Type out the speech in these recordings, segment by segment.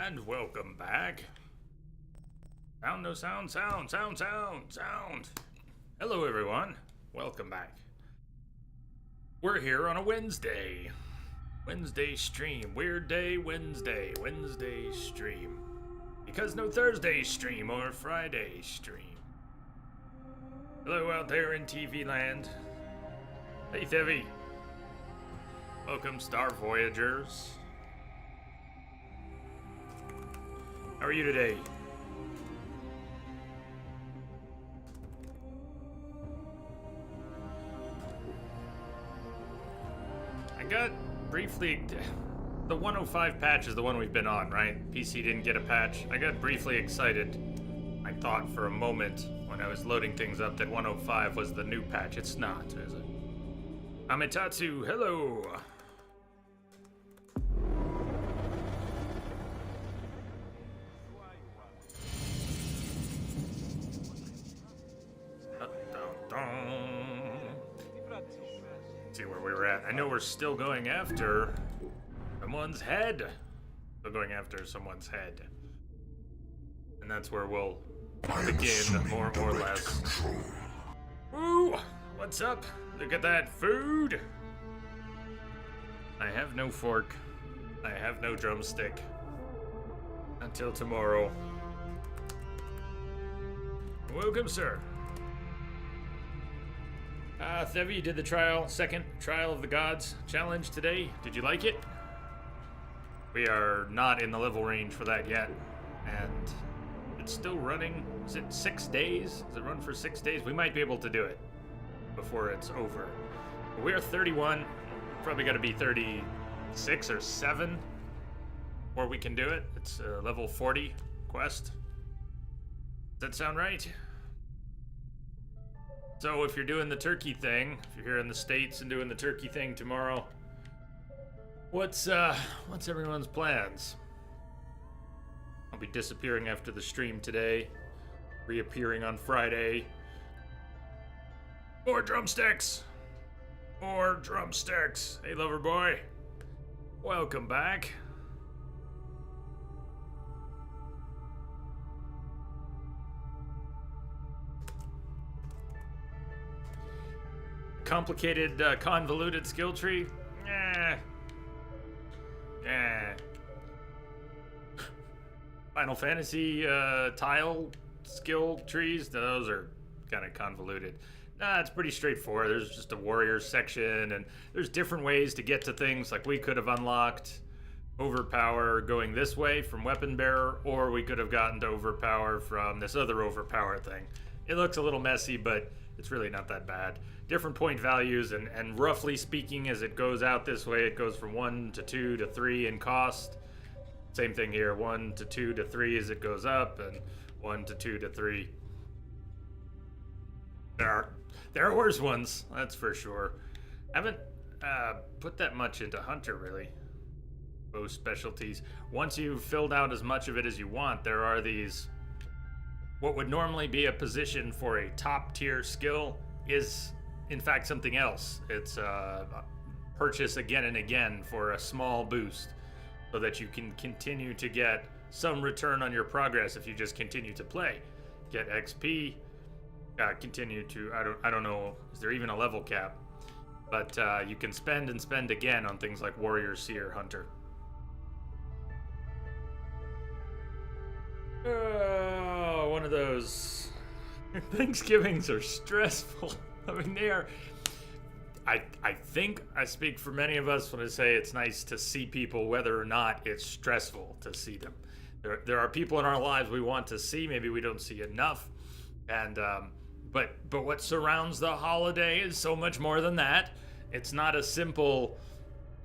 And welcome back. Sound, no sound, sound, sound, sound, sound. Hello, everyone. Welcome back. We're here on a Wednesday. Wednesday stream. Weird day, Wednesday. Wednesday stream. Because no Thursday stream or Friday stream. Hello out there in TV land. Hey, Thevy. Welcome, Star Voyagers. How are you today? I got briefly... The 105 patch is the one we've been on, right? PC didn't get a patch. I got briefly excited. I thought for a moment when I was loading things up that 105 was the new patch. It's not, is it? Ametatsu, hello! See where we were at. I know we're still going after someone's head. Still going after someone's head. And that's where we'll begin, more or less. Ooh, what's up? Look at that food. I have no fork. I have no drumstick. Until tomorrow. Welcome, sir. Thevy, you did the second Trial of the Gods challenge today. Did you like it? We are not in the level range for that yet. And it's still running. Is it 6 days? Does it run for 6 days? We might be able to do it before it's over. We're 31. Probably got to be 36 or 7 before we can do it. It's a level 40 quest. Does that sound right? So if you're doing the turkey thing, if you're here in the States and doing the turkey thing tomorrow, what's everyone's plans? I'll be disappearing after the stream today, reappearing on Friday. More drumsticks! More drumsticks! Hey, lover boy. Welcome back. Complicated, convoluted skill tree? Yeah. Final Fantasy tile skill trees? Those are kind of convoluted. Nah, it's pretty straightforward. There's just a warrior section, and there's different ways to get to things. Like we could have unlocked overpower going this way from weapon bearer, or we could have gotten to overpower from this other overpower thing. It looks a little messy, but it's really not that bad. Different point values, and roughly speaking, as it goes out this way, it goes from 1 to 2 to 3 in cost. Same thing here, 1 to 2 to 3 as it goes up, and 1 to 2 to 3. There are worse ones, that's for sure. I haven't put that much into Hunter, really. Both specialties. Once you've filled out as much of it as you want, there are these... What would normally be a position for a top tier skill is in fact something else. It's purchase again and again for a small boost so that you can continue to get some return on your progress if you just continue to play. Get XP, continue to, I don't know, is there even a level cap? But you can spend and spend again on things like Warrior, Seer, Hunter. Oh, one of those. Thanksgivings are stressful. I mean, they are. I think I speak for many of us when I say it's nice to see people, whether or not it's stressful to see them. There are people in our lives we want to see. Maybe we don't see enough, and but what surrounds the holiday is so much more than that. It's not a simple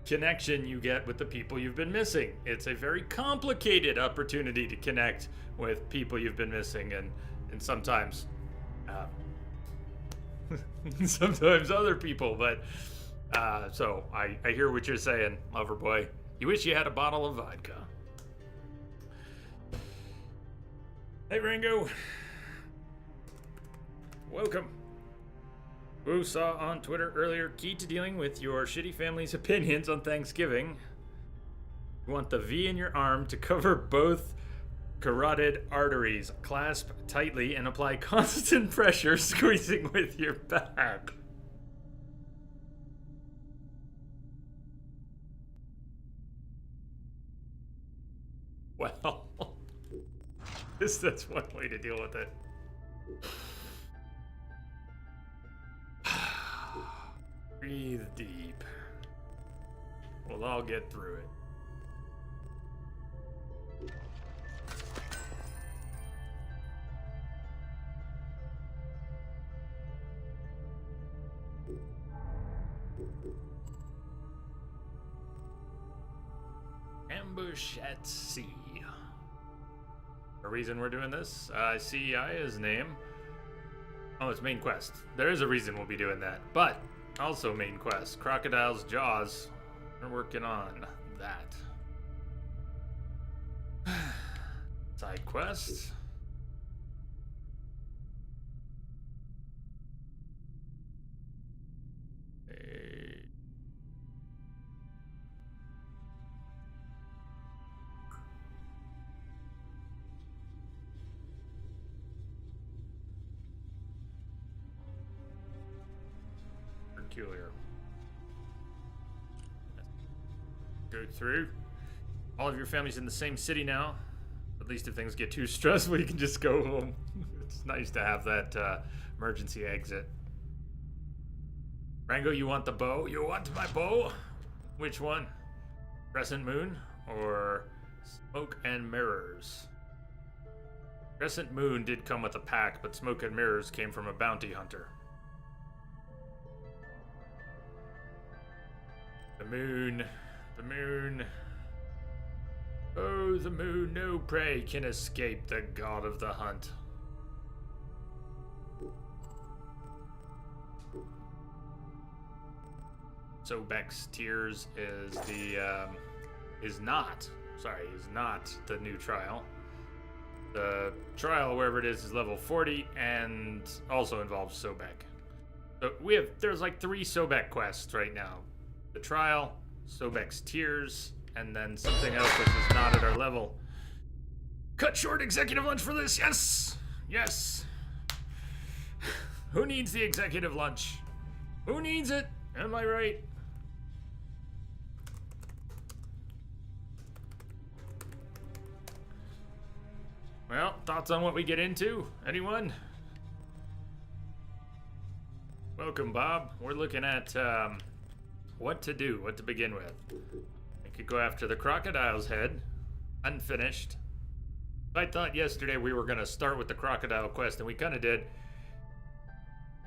connection you get with the people you've been missing. It's a very complicated opportunity to connect with people you've been missing, and sometimes sometimes other people. But so I hear what you're saying, lover boy. You wish you had a bottle of vodka. Hey, Ringo. Welcome. Who saw on Twitter earlier, key to dealing with your shitty family's opinions on Thanksgiving. You want the V in your arm to cover both carotid arteries. Clasp tightly and apply constant pressure, squeezing with your back. Well, that's one way to deal with it. Breathe deep. We'll all get through it. Ambush at sea. The reason we're doing this? I see Aya's name. Oh, it's main quest. There is a reason we'll be doing that. But, also main quest. Crocodile's Jaws. We're working on that. Side quests. Peculiar. Go through. All of your family's in the same city now. At least if things get too stressful, you can just go home. It's nice to have that emergency exit. Rango, you want the bow? You want my bow? Which one? Crescent Moon or Smoke and Mirrors? Crescent Moon did come with a pack, but Smoke and Mirrors came from a bounty hunter. The moon, the moon. Oh, the moon, no prey can escape the god of the hunt. Sobek's Tears is not the new trial. The trial, wherever it is level 40 and also involves Sobek. So there's like 3 Sobek quests right now. The trial, Sobek's Tears, and then something else which is not at our level. Cut short executive lunch for this, yes! Yes! Who needs the executive lunch? Who needs it? Am I right? Well, thoughts on what we get into? Anyone? Welcome, Bob. We're looking at, what to do, what to begin with. I could go after the crocodile's head, unfinished. I thought yesterday we were going to start with the crocodile quest, and we kind of did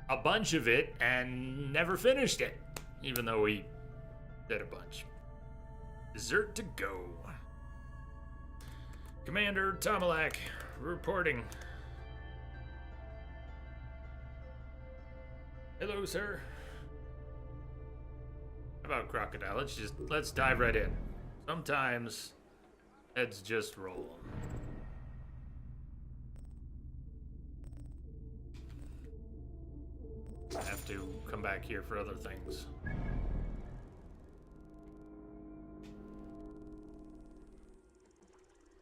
a bunch of it and never finished it, even though we did a bunch. Dessert to go. Commander Tomalak, reporting. Hello, sir. About crocodile, let's dive right in. Sometimes heads just roll. I have to come back here for other things.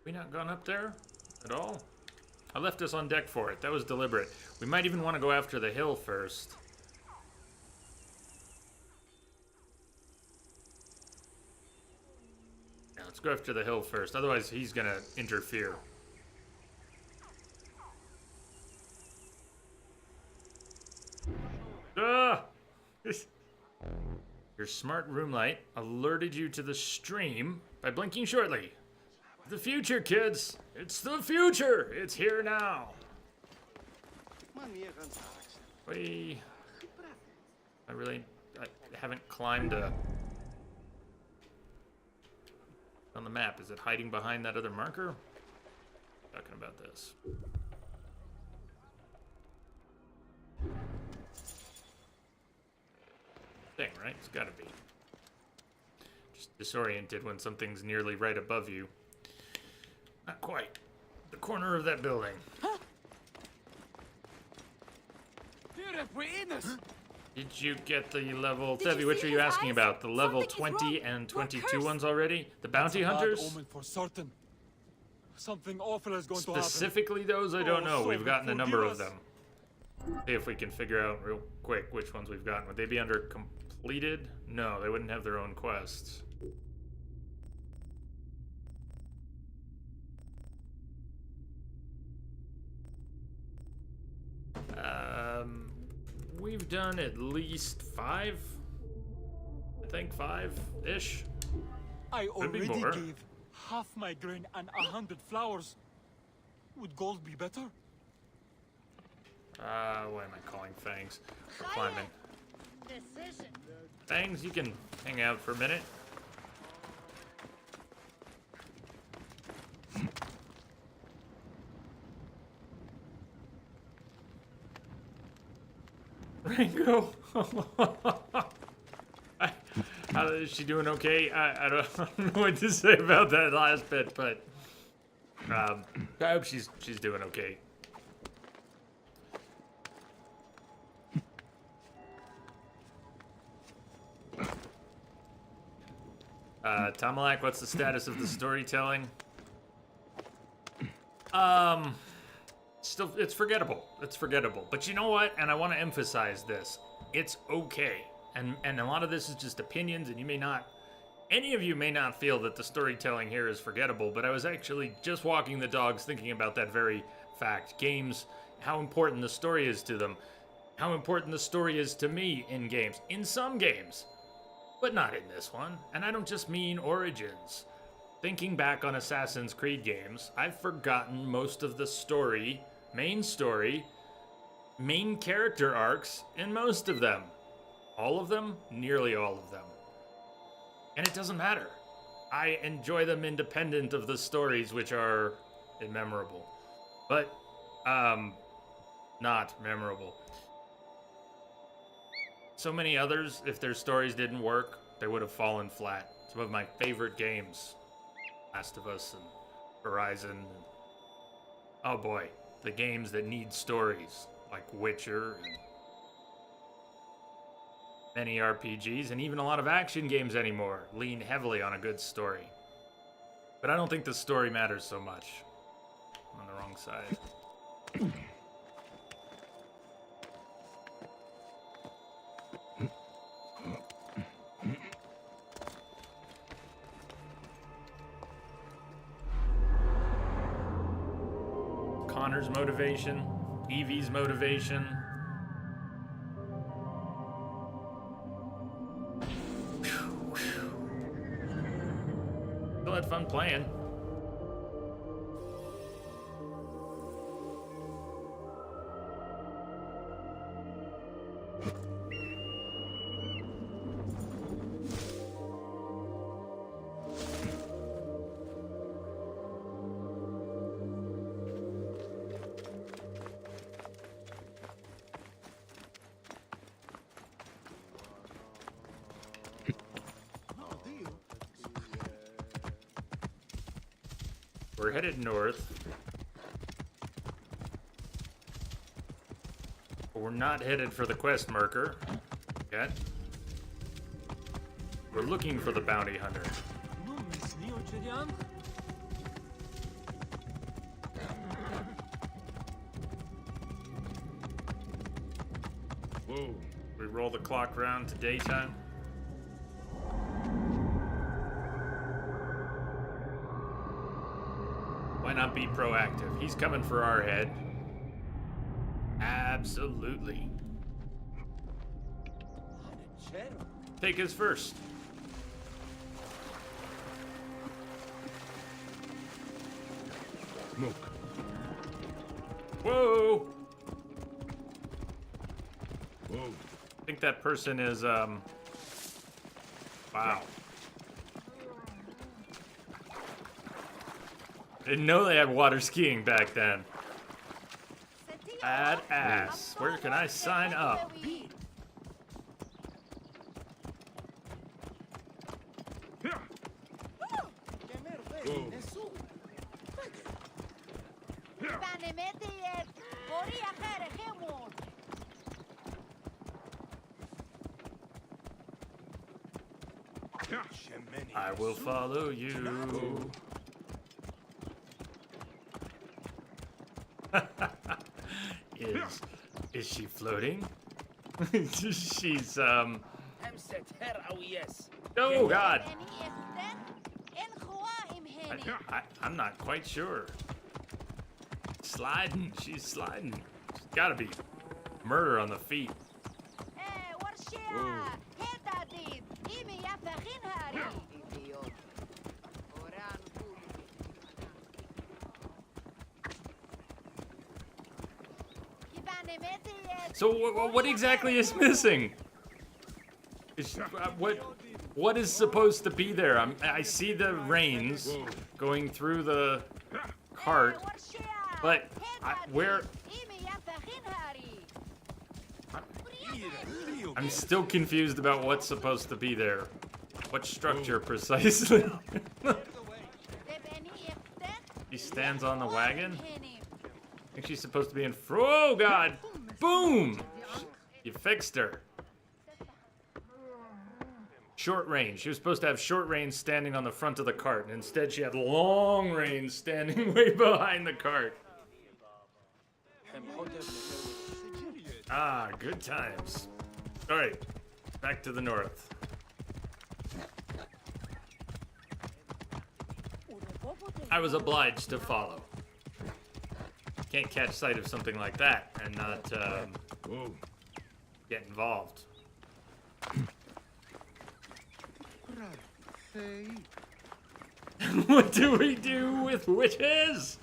We not gone up there at all? I left us on deck for it. That was deliberate. We might even want to go after the hill first. Let's go after the hill first, otherwise he's gonna interfere. Ah! Your smart room light alerted you to the stream by blinking shortly. The future, kids! It's the future! It's here now! I haven't climbed on the map. Is it hiding behind that other marker? Talking about this. Thing, right? It's gotta be. Just disoriented when something's nearly right above you. Not quite. The corner of that building. Did you get the level... Did you Debbie, which see are you his asking eyes? about? The level Something is 20 wrong. and We're 22 cursed. ones already? The bounty hunters? Bad omen for certain. Something awful is going to happen. Specifically those, I don't Oh, know. so We've gotten a number forgive of them. See if we can figure out real quick which ones we've gotten. Would they be under completed? No, they wouldn't have their own quests. We've done at least 5. I think 5-ish. I Could be already more. gave half my grain and 100 flowers. Would gold be better? What am I calling Fangs? We're climbing. Decision. Fangs, you can hang out for a minute. Ringo. Is she doing okay? I don't know what to say about that last bit, but I hope she's doing okay. Tamalak, what's the status of the storytelling? Still, it's forgettable. It's forgettable. But you know what? And I want to emphasize this. It's okay. And a lot of this is just opinions, and you may not, any of you may not feel that the storytelling here is forgettable, but I was actually just walking the dogs thinking about that very fact. Games, how important the story is to them, how important the story is to me in games. In some games, but not in this one. And I don't just mean Origins. Thinking back on Assassin's Creed games, I've forgotten most of the story, main character arcs in most of them. All of them? Nearly all of them. And it doesn't matter. I enjoy them independent of the stories, which are immemorable. But, not memorable. So many others, if their stories didn't work, they would have fallen flat. Some of my favorite games. Last of Us and Horizon. And, oh boy, the games that need stories, like Witcher and many RPGs, and even a lot of action games anymore lean heavily on a good story. But I don't think the story matters so much. I'm on the wrong side. Connor's motivation, Evie's motivation. Still had fun playing. We're headed north. But we're not headed for the quest marker yet. We're looking for the bounty hunter. Whoa. We roll the clock round to daytime. Why not be proactive? He's coming for our head. Absolutely. Take his first. Smoke. Whoa! Whoa. I think that person is, wow. Didn't know they had water skiing back then. Badass. Where can I sign up? I will follow you. Is she floating? She's oh God. I'm not quite sure. Sliding. She's sliding. She's gotta be murder on the feet. So what exactly is missing? What is supposed to be there? I see the reins going through the cart, but where? I'm still confused about what's supposed to be there. What structure precisely? She stands on the wagon? I think she's supposed to be in front. Oh God! Boom! You fixed her. Short range. She was supposed to have short range standing on the front of the cart, and instead she had long range standing way behind the cart. Ah, good times. Alright, back to the north. I was obliged to follow. Can't catch sight of something like that and not get involved. What do we do with witches?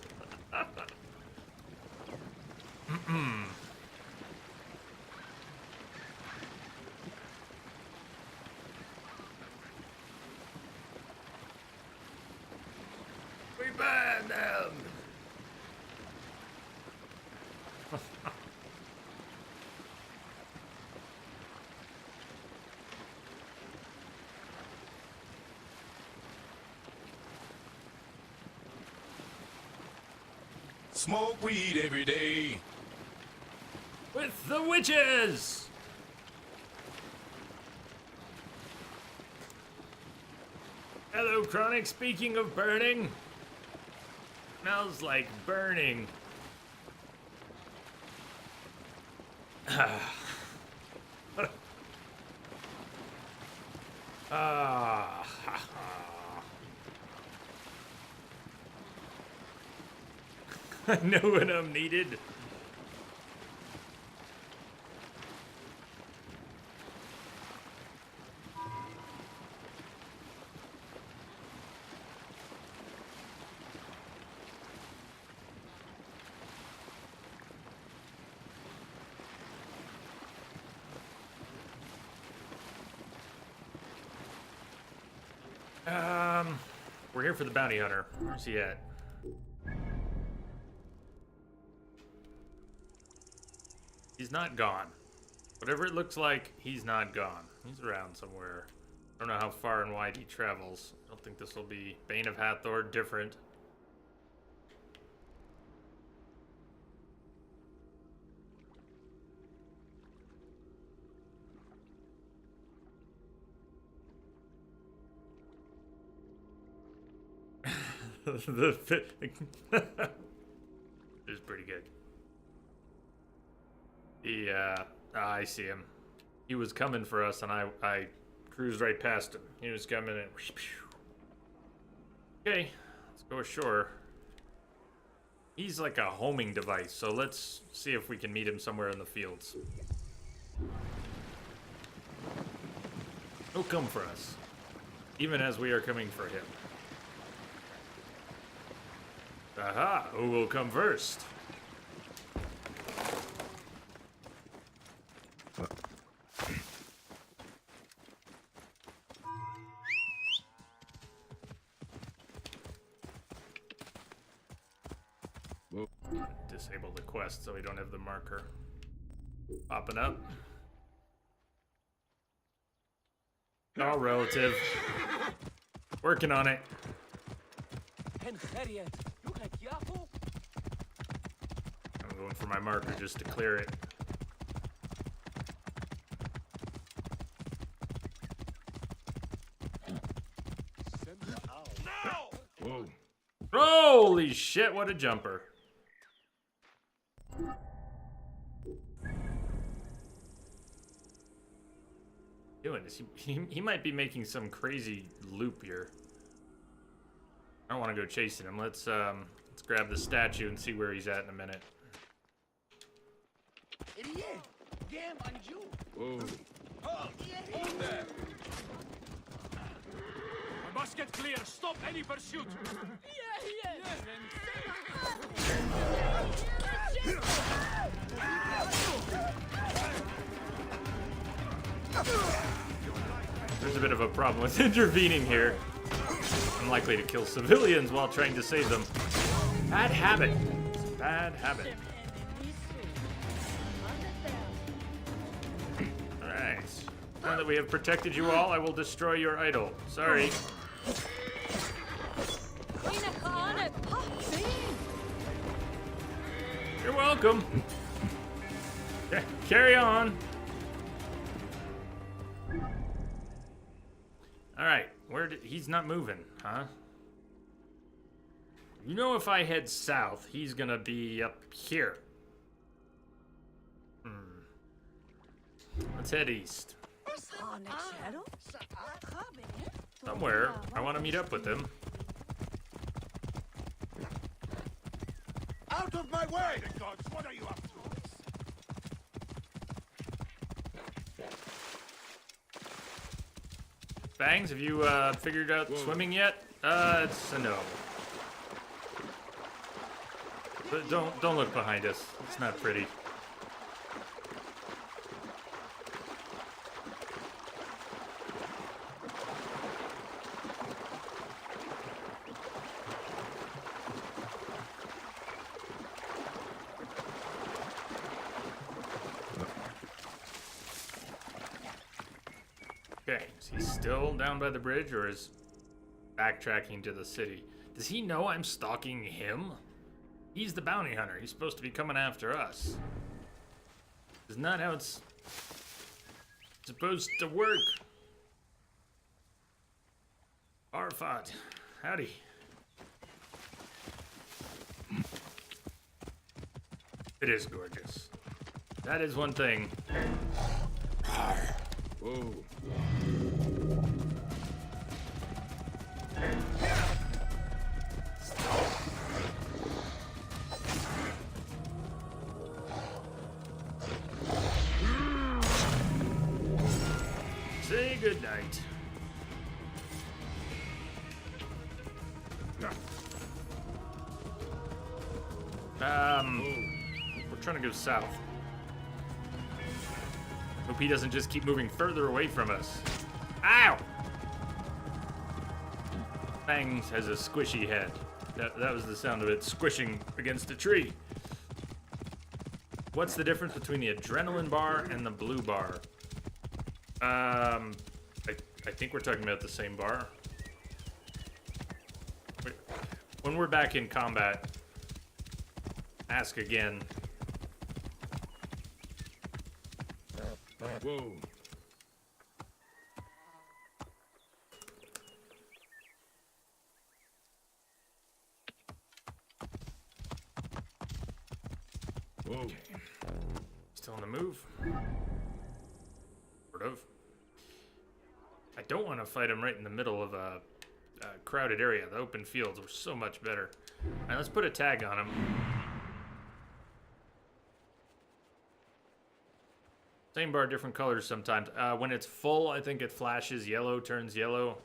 We burn them! Smoke weed every day. With the witches! Hello, Chronic. Speaking of burning, smells like burning. I know when I'm needed. We're here for the bounty hunter. Where's he at? He's not gone. Whatever it looks like, he's not gone. He's around somewhere. I don't know how far and wide he travels. I don't think this will be Bane of Hathor different. The fit is pretty good. I see him. He was coming for us, and I cruised right past him. He was coming and okay, let's go ashore. He's like a homing device, so let's see if we can meet him somewhere in the fields. He'll come for us, even as we are coming for him. Aha! Who will come first? Disable the quest so we don't have the marker popping up. All relative. Working on it. I'm going for my marker just to clear it. Holy shit, what a jumper. Doing this. He might be making some crazy loop here. I don't want to go chasing him. Let's grab the statue and see where he's at in a minute. Whoa. I must get clear. Stop any pursuit. There's a bit of a problem with intervening here. I'm likely to kill civilians while trying to save them. Bad habit. It's a bad habit. Alright. Now that we have protected you all, I will destroy your idol. Sorry. You're welcome. Carry on. Alright, he's not moving, huh? You know, if I head south, he's gonna be up here. Let's head east. Somewhere. I want to meet up with him. Out of my way! Gods, what are you up to? Bangs, have you figured out swimming yet? It's a no. But don't look behind us. It's not pretty. Okay, is he still down by the bridge or is backtracking to the city? Does he know I'm stalking him? He's the bounty hunter. He's supposed to be coming after us. Is not how it's supposed to work. Arafat, howdy. It is gorgeous. That is one thing. Whoa. Say goodnight. We're trying to go south. Hope he doesn't just keep moving further away from us. Ow! Bangs has a squishy head. That was the sound of it squishing against a tree. What's the difference between the adrenaline bar and the blue bar? I think we're talking about the same bar. Wait, when we're back in combat, ask again. Whoa. Whoa. Okay. Still on the move. Sort of. I don't want to fight him right in the middle of a crowded area. The open fields were so much better. All right, let's put a tag on him. Same bar, different colors sometimes. When it's full, I think it flashes yellow, turns yellow.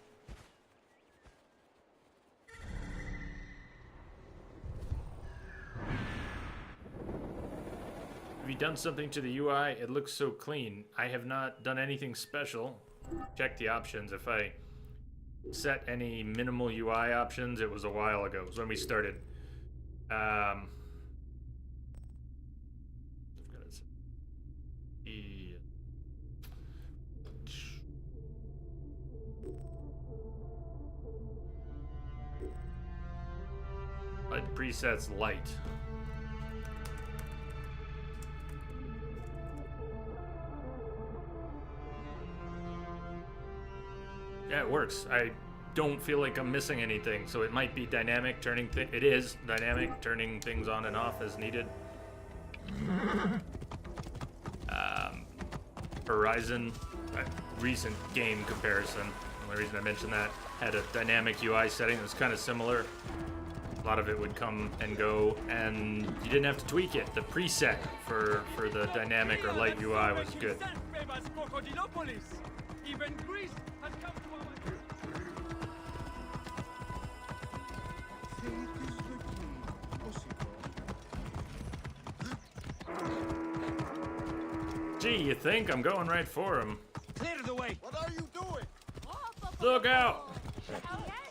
Have you done something to the UI? It looks so clean. I have not done anything special. Check the options. If I set any minimal UI options, it was a while ago. It was when we started. Presets light. Yeah, it works. I don't feel like I'm missing anything. So it might be dynamic turning it is dynamic turning things on and off as needed. Horizon, a recent game comparison. The only reason I mentioned that had a dynamic UI setting that was kind of similar. A lot of it would come and go, and you didn't have to tweak it. The preset for the dynamic or light UI was good. Even Greece has come to our... Gee, you think? I'm going right for him. Clear the way. What are you doing? Look out!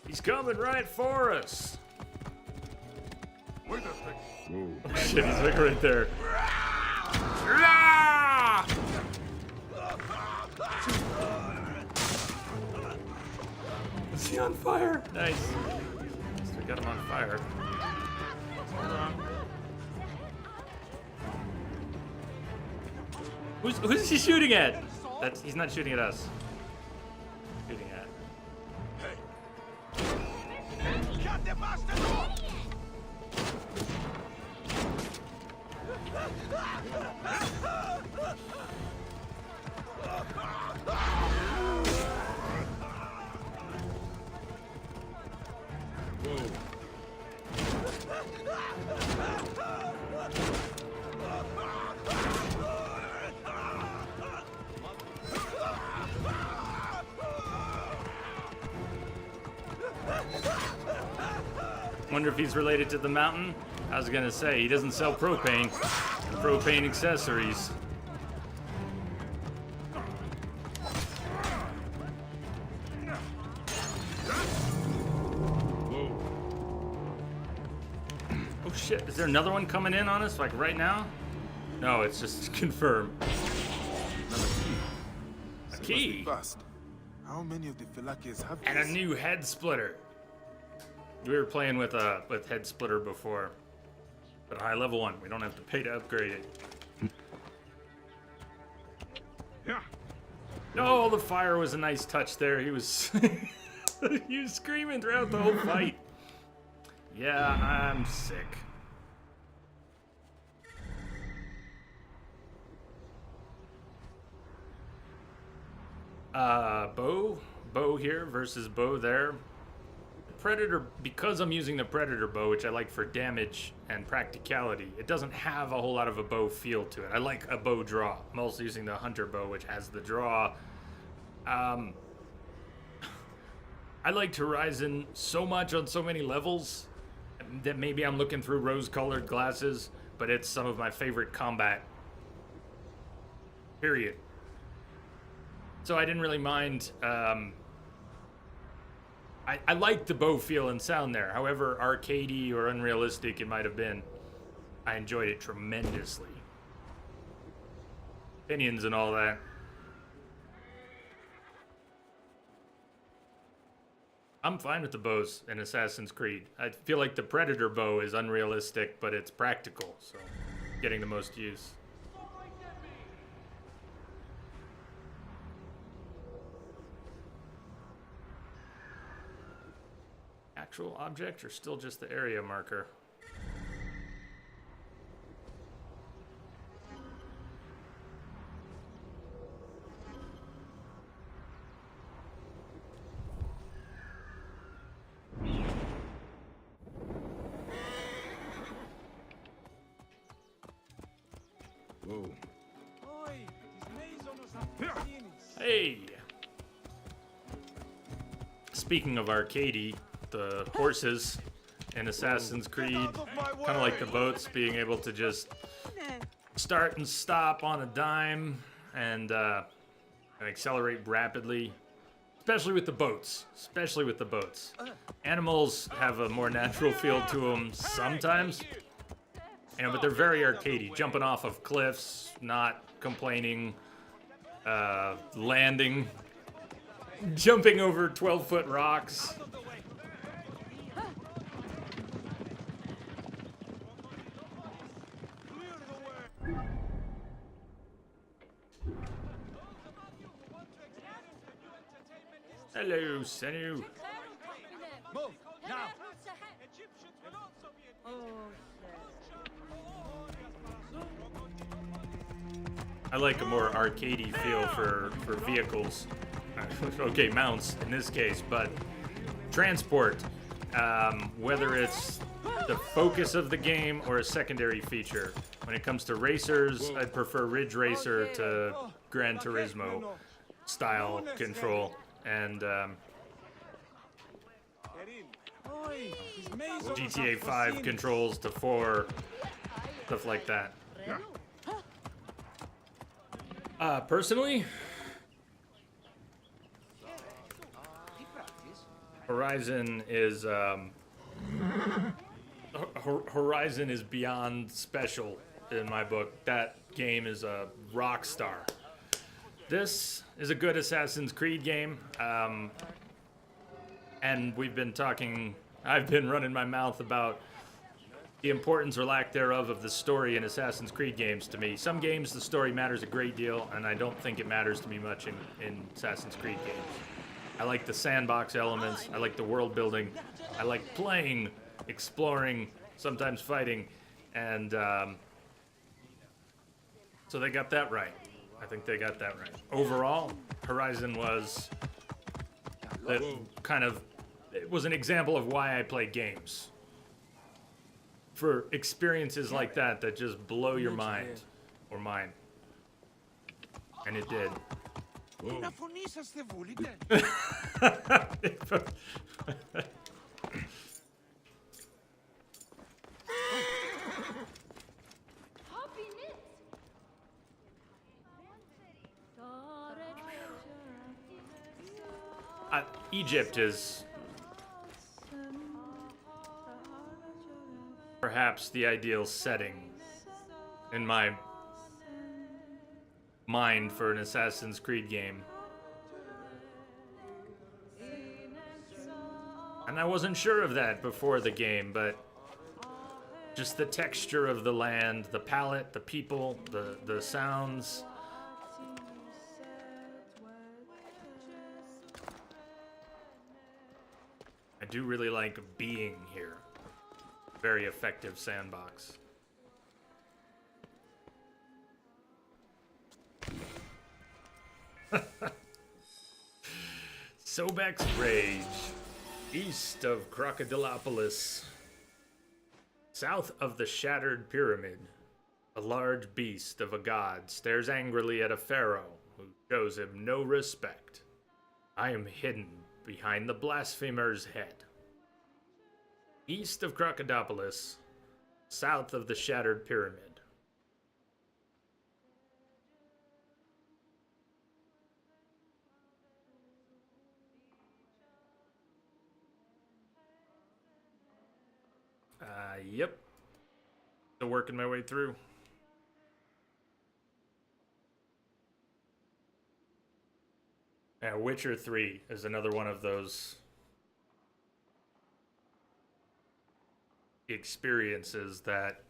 He's coming right for us. Wait a second. Oh shit, he's like right there. Ah! Is he on fire? Nice. So we got him on fire. Hold on. Who's he shooting at? He's not shooting at us. Shooting at. Cut the bastard off! Wonder if he's related to the mountain? I was gonna say, he doesn't sell propane. Propane accessories. Oh shit, is there another one coming in on us, like right now? No, it's just confirmed. A key? Fast. How many of the Felakes have And a this? new head splitter. We were playing with head splitter before, but a high level one. We don't have to pay to upgrade it. Yeah. Oh, the fire was a nice touch there. He was he was screaming throughout the whole fight. Yeah, I'm sick. Bow here versus bow there. Predator, because I'm using the Predator bow, which I like for damage and practicality, it doesn't have a whole lot of a bow feel to it. I like a bow draw. I'm also using the Hunter bow, which has the draw. I liked Horizon so much on so many levels that maybe I'm looking through rose-colored glasses, but it's some of my favorite combat. Period. So I didn't really mind. I liked the bow feel and sound there. However arcadey or unrealistic it might have been, I enjoyed it tremendously. Opinions and all that. I'm fine with the bows in Assassin's Creed. I feel like the Predator bow is unrealistic, but it's practical, so getting the most use. Actual object or still just the area marker? Whoa. Hey! Speaking of arcadey, the horses in Assassin's Creed, kind of like the boats, being able to just start and stop on a dime and accelerate rapidly, especially with the boats. Animals have a more natural feel to them sometimes, but they're very arcadey, jumping off of cliffs, not complaining, landing, jumping over 12-foot rocks. Hello, Senu. I like a more arcadey feel for vehicles. Okay, mounts in this case, but transport, whether it's the focus of the game or a secondary feature. When it comes to racers, I'd prefer Ridge Racer to Gran Turismo style control, and GTA 5 controls to 4, stuff like that. Personally, Horizon is Horizon is beyond special in my book. That game is a rock star. This is a good Assassin's Creed game, and we've been talking. I've been running my mouth about the importance or lack thereof of the story in Assassin's Creed games to me. Some games the story matters a great deal, and I don't think it matters to me much in Assassin's Creed games. I like the sandbox elements, I like the world building, I like playing, exploring, sometimes fighting, and so they got that right. I think they got that right. Overall, Horizon was it was an example of why I play games. For experiences like that just blow your mind, or mine. And it did. Να φωνήσαστε βούλετε. Egypt is perhaps the ideal setting in my mind for an Assassin's Creed game. And I wasn't sure of that before the game, but just the texture of the land, the palette, the people, the sounds. I do really like being here. Very effective sandbox. Sobek's Rage, east of Crocodilopolis, south of the Shattered Pyramid. A large beast of a god stares angrily at a pharaoh who shows him no respect. I am hidden behind the blasphemer's head. East of Crocodilopolis, south of the Shattered Pyramid. Yep. Still working my way through. Yeah, Witcher 3 is another one of those experiences that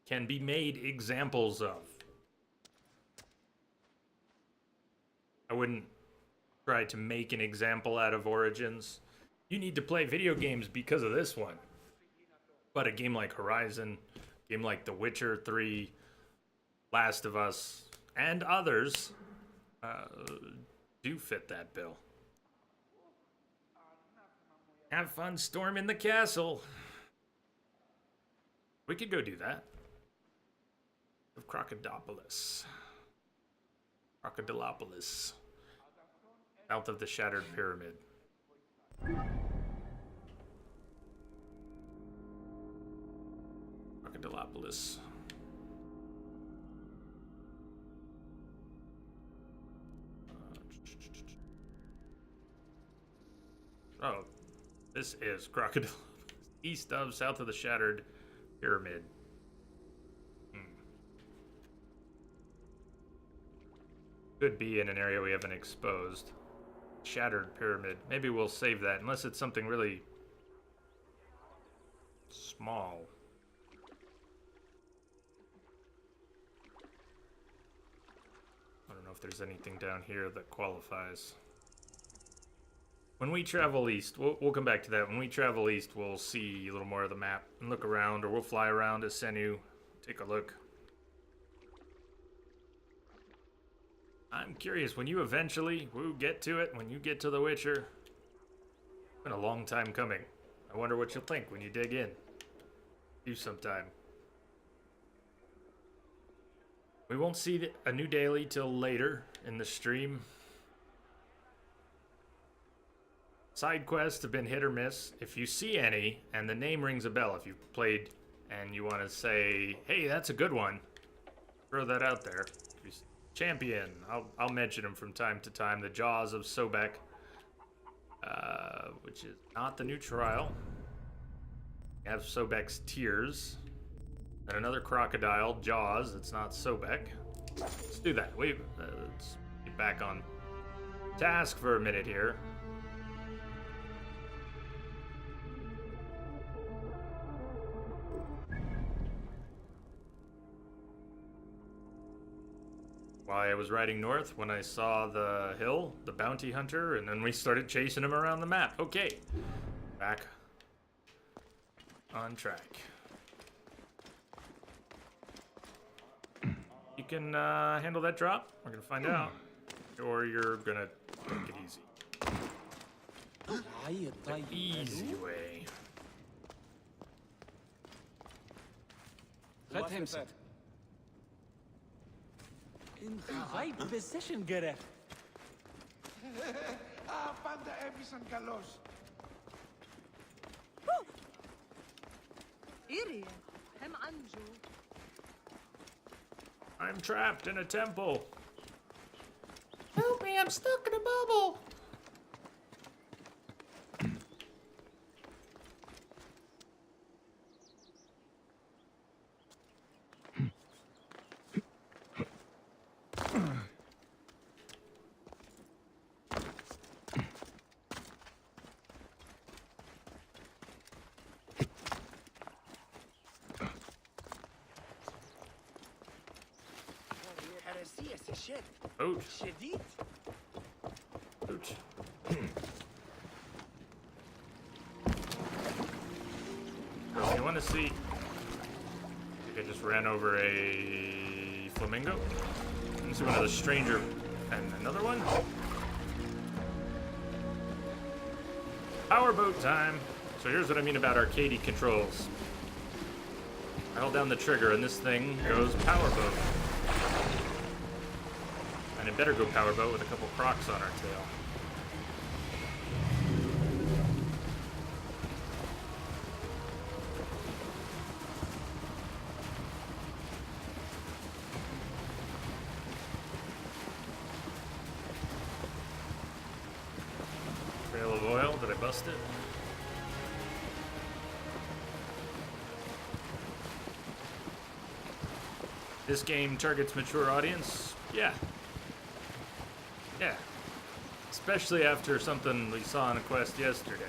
can be made examples of. I wouldn't try to make an example out of Origins. You need to play video games because of this one. But a game like Horizon, a game like The Witcher 3, Last of Us, and others do fit that bill. Have fun storming the castle. We could go do that. Of Crocodilopolis. Crocodilopolis. South of the Shattered Pyramid. Crocodilopolis. Oh, this is Crocodilopolis. East of, south of the Shattered Pyramid. Could be in an area we haven't exposed. Shattered Pyramid. Maybe we'll save that, unless it's something really small. I don't know if there's anything down here that qualifies. When we travel east, we'll come back to that. When we travel east, we'll see a little more of the map and look around, or we'll fly around to Senu, take a look. I'm curious, when you eventually get to it, when you get to The Witcher, it's been a long time coming. I wonder what you'll think when you dig in. Do sometime. We won't see a new daily till later in the stream. Side quests have been hit or miss. If you see any, and the name rings a bell, if you've played and you want to say, hey, that's a good one, throw that out there. Champion, I'll mention him from time to time. The Jaws of Sobek, which is not the new trial. You have Sobek's Tears. And another crocodile, Jaws, it's not Sobek. Let's do that. Let's get back on task for a minute here. While I was riding north, when I saw the hill, the bounty hunter, and then we started chasing him around the map. Okay, back on track. You can handle that drop? We're gonna find out. Or you're gonna take it easy. The easy way. Red Hemsen. Right decision, Geref. Πάντα έπισαν καλώς. Irie, hem anju. I'm trapped in a temple. Help me, I'm stuck in a bubble. Ouch. Ouch. So you want to see? I think I just ran over a flamingo. Let's see another stranger and another one. Powerboat time. So here's what I mean about arcadey controls. I hold down the trigger and this thing goes powerboat. And it better go powerboat with a couple crocs on our tail. Trail of oil, did I bust it? This game targets mature audience? Yeah. Yeah. Especially after something we saw on a quest yesterday.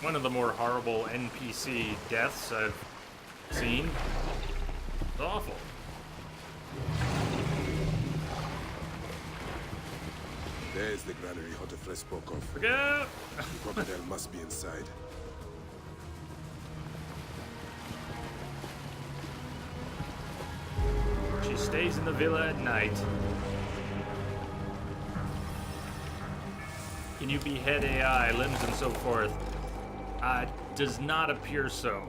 One of the more horrible NPC deaths I've seen. It's awful. There's the granary Hotefres spoke of. Forget! The crocodile must be inside. She stays in the villa at night. Can you behead AI, limbs and so forth? Does not appear so.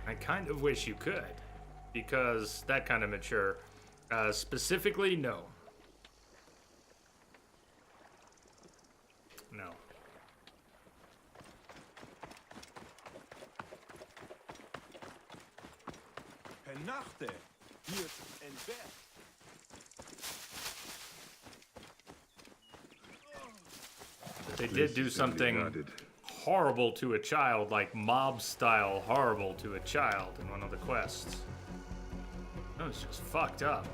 I kind of wish you could, because that kind of mature. Specifically, no. No. Penachte, hier en weg. They did do something horrible to a child, like mob style horrible to a child in one of the quests. That was just fucked up.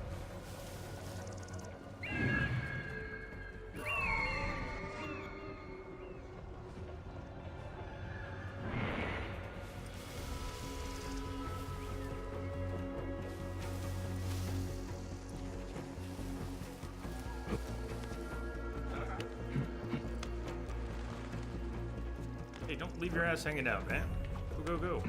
Hey, don't leave your ass hanging out, man. Go, go, go.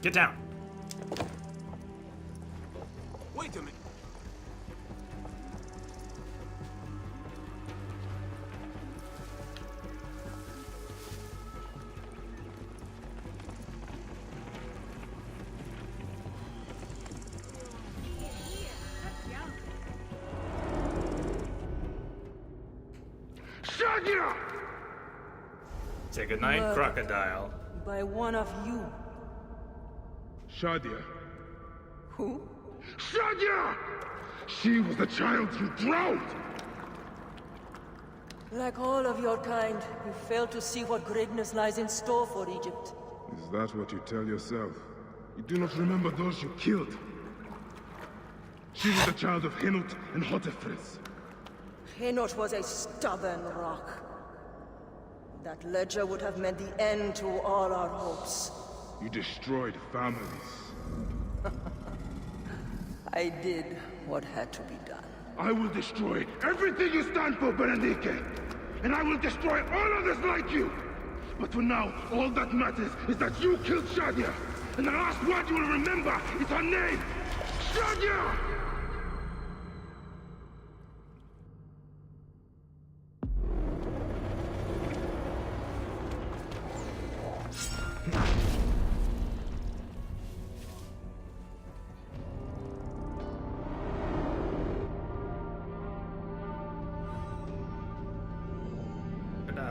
Get down. Wait a minute. Shadia! Say goodnight, Murder. crocodile. By one of you. Shadia. Who? Shadia! She was the child you drowned! Like all of your kind, you fail to see what greatness lies in store for Egypt. Is that what you tell yourself? You do not remember those you killed. She was the child of Henut and Hotefres. Henot was a stubborn rock. That ledger would have meant the end to all our hopes. You destroyed families. I did what had to be done. I will destroy everything you stand for, Benedique! And I will destroy all others like you! But for now, all that matters is that you killed Shadia! And the last word you will remember is her name! Shadia!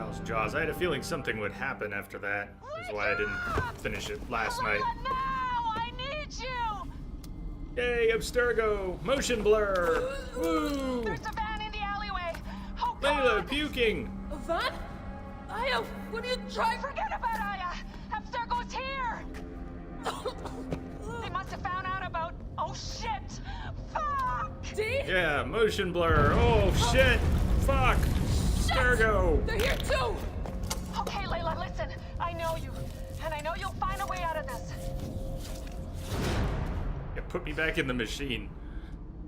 Crocodile's jaws. I had a feeling something would happen after that. That's why I didn't finish it last night. Now! I need you! Yay, Abstergo! Motion blur! Woo! There's a van in the alleyway! Oh, Layla God! puking! Van? Aya, what are you trying? Forget about Aya! Abstergo's here! They must have found out about... Oh, shit! Fuck! See? Yeah, motion blur. Oh shit! Fuck! Abstergo! They're here too! Okay, Layla, listen. I know you. And I know you'll find a way out of this. Yeah, put me back in the machine.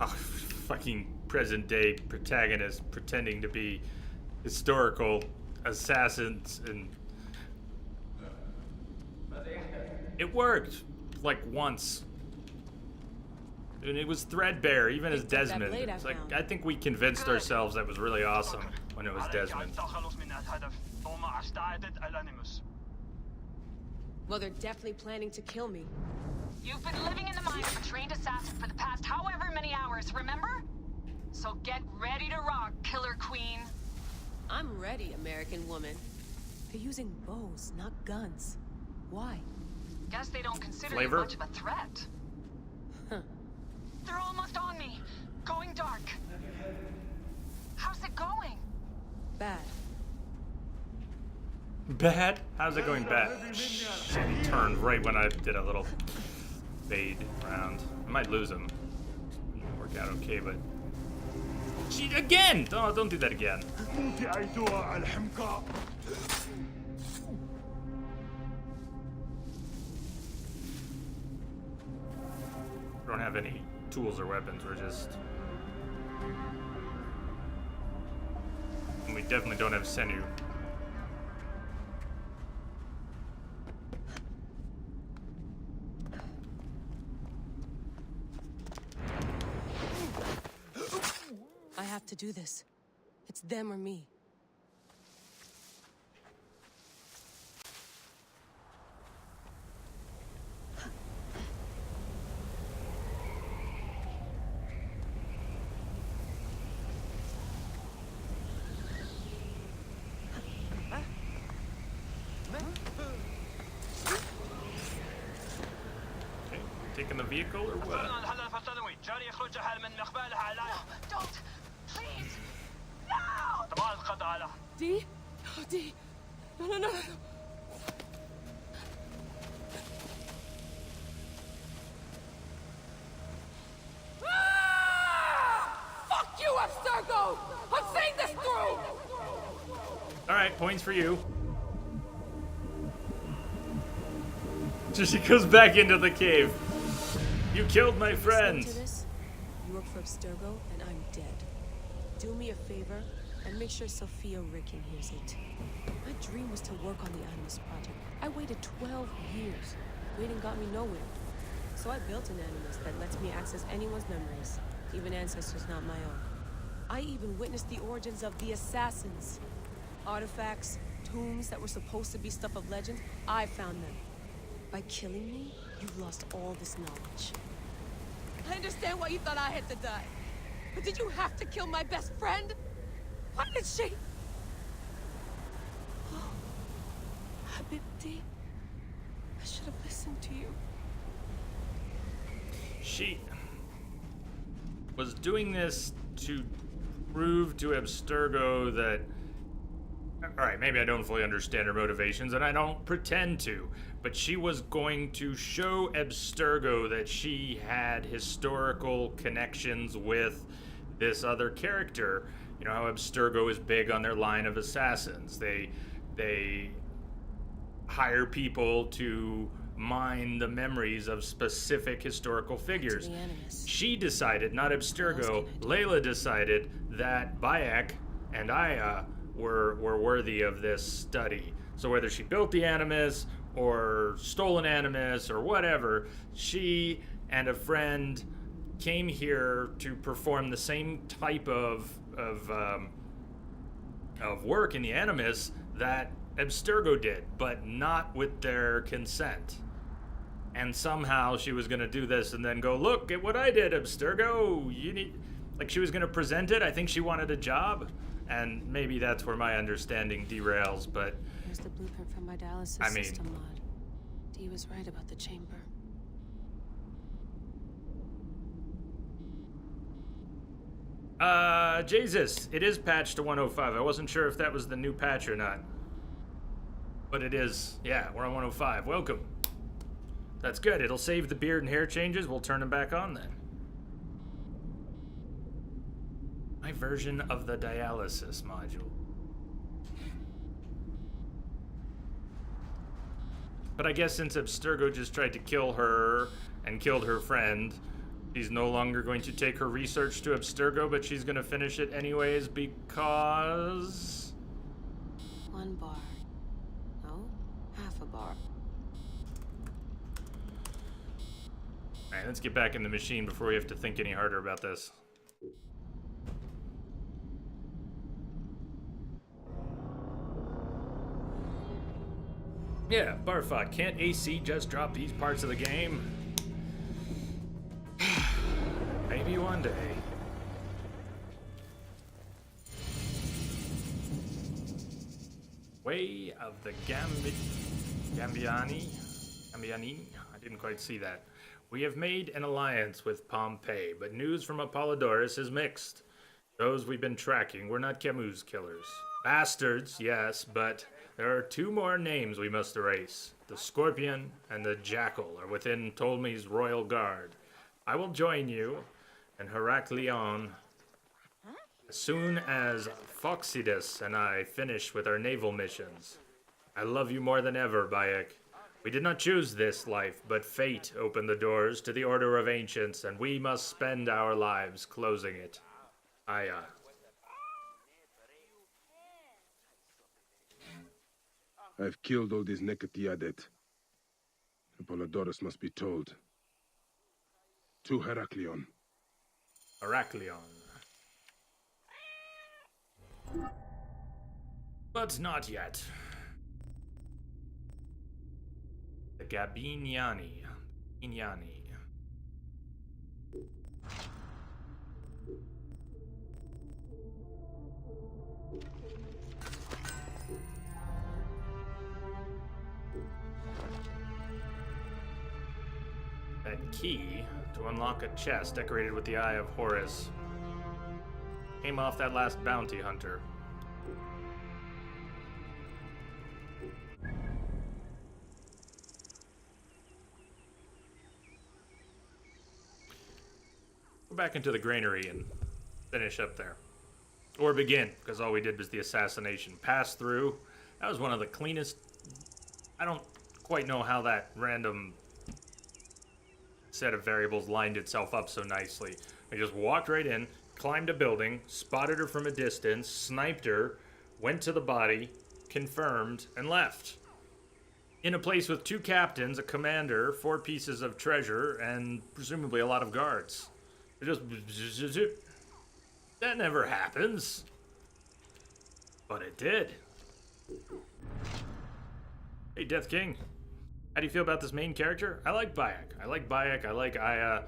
Oh, fucking present day protagonist pretending to be historical assassins and it worked like once. And it was threadbare, even as Desmond. blade It's out like now. I think we convinced ourselves that was really awesome when it was Desmond. Well, they're definitely planning to kill me. You've been living in the mind of a trained assassin for the past however many hours, remember? So get ready to rock, Killer Queen. I'm ready, American woman. They're using bows, not guns. Why? Guess they don't consider Flavor? you much of a threat. Huh. They're almost on me. Going dark. How's it going? Bad. Bad? How's it going bad? Shit, he turned right when I did a little fade round. I might lose him. Didn't work out okay, but... She, again! Oh, don't do that again. We don't have any tools or weapons, we're just... And we definitely don't have Senu. I have to do this. It's them or me. taking the vehicle or what? Don't! Please! No! D? Oh, D. No, no, no, no. Fuck you, Abstergo! I'm seeing this through! Alright, points for you. So she goes back into the cave. You killed my friend. Listening to this, you work for Abstergo, and I'm dead. Do me a favor, and make sure Sophia Ricken hears it. My dream was to work on the Animus Project. I waited 12 years. Waiting got me nowhere. So I built an Animus that lets me access anyone's memories, even ancestors not my own. I even witnessed the origins of the Assassins. Artifacts, tombs that were supposed to be stuff of legend, I found them. By killing me, you've lost all this knowledge. I understand why you thought I had to die. But did you have to kill my best friend? Why did she? Oh, Habibti. I should have listened to you. She was doing this to prove to Abstergo that... Alright, maybe I don't fully understand her motivations, and I don't pretend to, but she was going to show Abstergo that she had historical connections with this other character. You know how Abstergo is big on their line of assassins. They hire people to mine the memories of specific historical figures. She decided, not Abstergo, Layla decided that Bayek and Aya were worthy of this study. So whether she built the Animus or stole an Animus or whatever, she and a friend came here to perform the same type of work in the Animus that Abstergo did, but not with their consent. And somehow she was going to do this and then go, look at what I did, Abstergo. You need... Like, she was going to present it. I think she wanted a job. And maybe that's where my understanding derails, but... Here's the blueprint from my dialysis system mod. Dee was right about the chamber. Jesus, it is patched to 105. I wasn't sure if that was the new patch or not. But it is. Yeah, we're on 105. Welcome. That's good. It'll save the beard and hair changes. We'll turn them back on then. My version of the dialysis module. But I guess since Abstergo just tried to kill her and killed her friend, she's no longer going to take her research to Abstergo, but she's going to finish it anyways because... 1 bar. No, half a bar. Alright, let's get back in the machine before we have to think any harder about this. Yeah, Barfot, can't AC just drop these parts of the game? Maybe one day. Way of the Gambiani? I didn't quite see that. We have made an alliance with Pompeii, but news from Apollodorus is mixed. Those we've been tracking were not Camus killers. Bastards, yes, but there are 2 more names we must erase. The Scorpion and the Jackal are within Ptolemy's royal guard. I will join you and Heraklion as soon as Phoxidas and I finish with our naval missions. I love you more than ever, Bayek. We did not choose this life, but fate opened the doors to the Order of Ancients, and we must spend our lives closing it. Aya. I've killed all these Nekatiadet. Apollodorus must be told. To Heraklion. Heraklion. But not yet. The Gabiniani. that key to unlock a chest decorated with the Eye of Horus. Came off that last bounty hunter. Go back into the granary and finish up there. Or begin, because all we did was the assassination. Pass through. That was one of the cleanest... I don't quite know how that random set of variables lined itself up so nicely. I just walked right in, climbed a building, spotted her from a distance, sniped her, went to the body, confirmed, and left. In a place with 2 captains, a commander, 4 pieces of treasure, and presumably a lot of guards. It just... That never happens. But it did. Hey, Death King. How do you feel about this main character? I like Bayek. I like Bayek. I like Aya.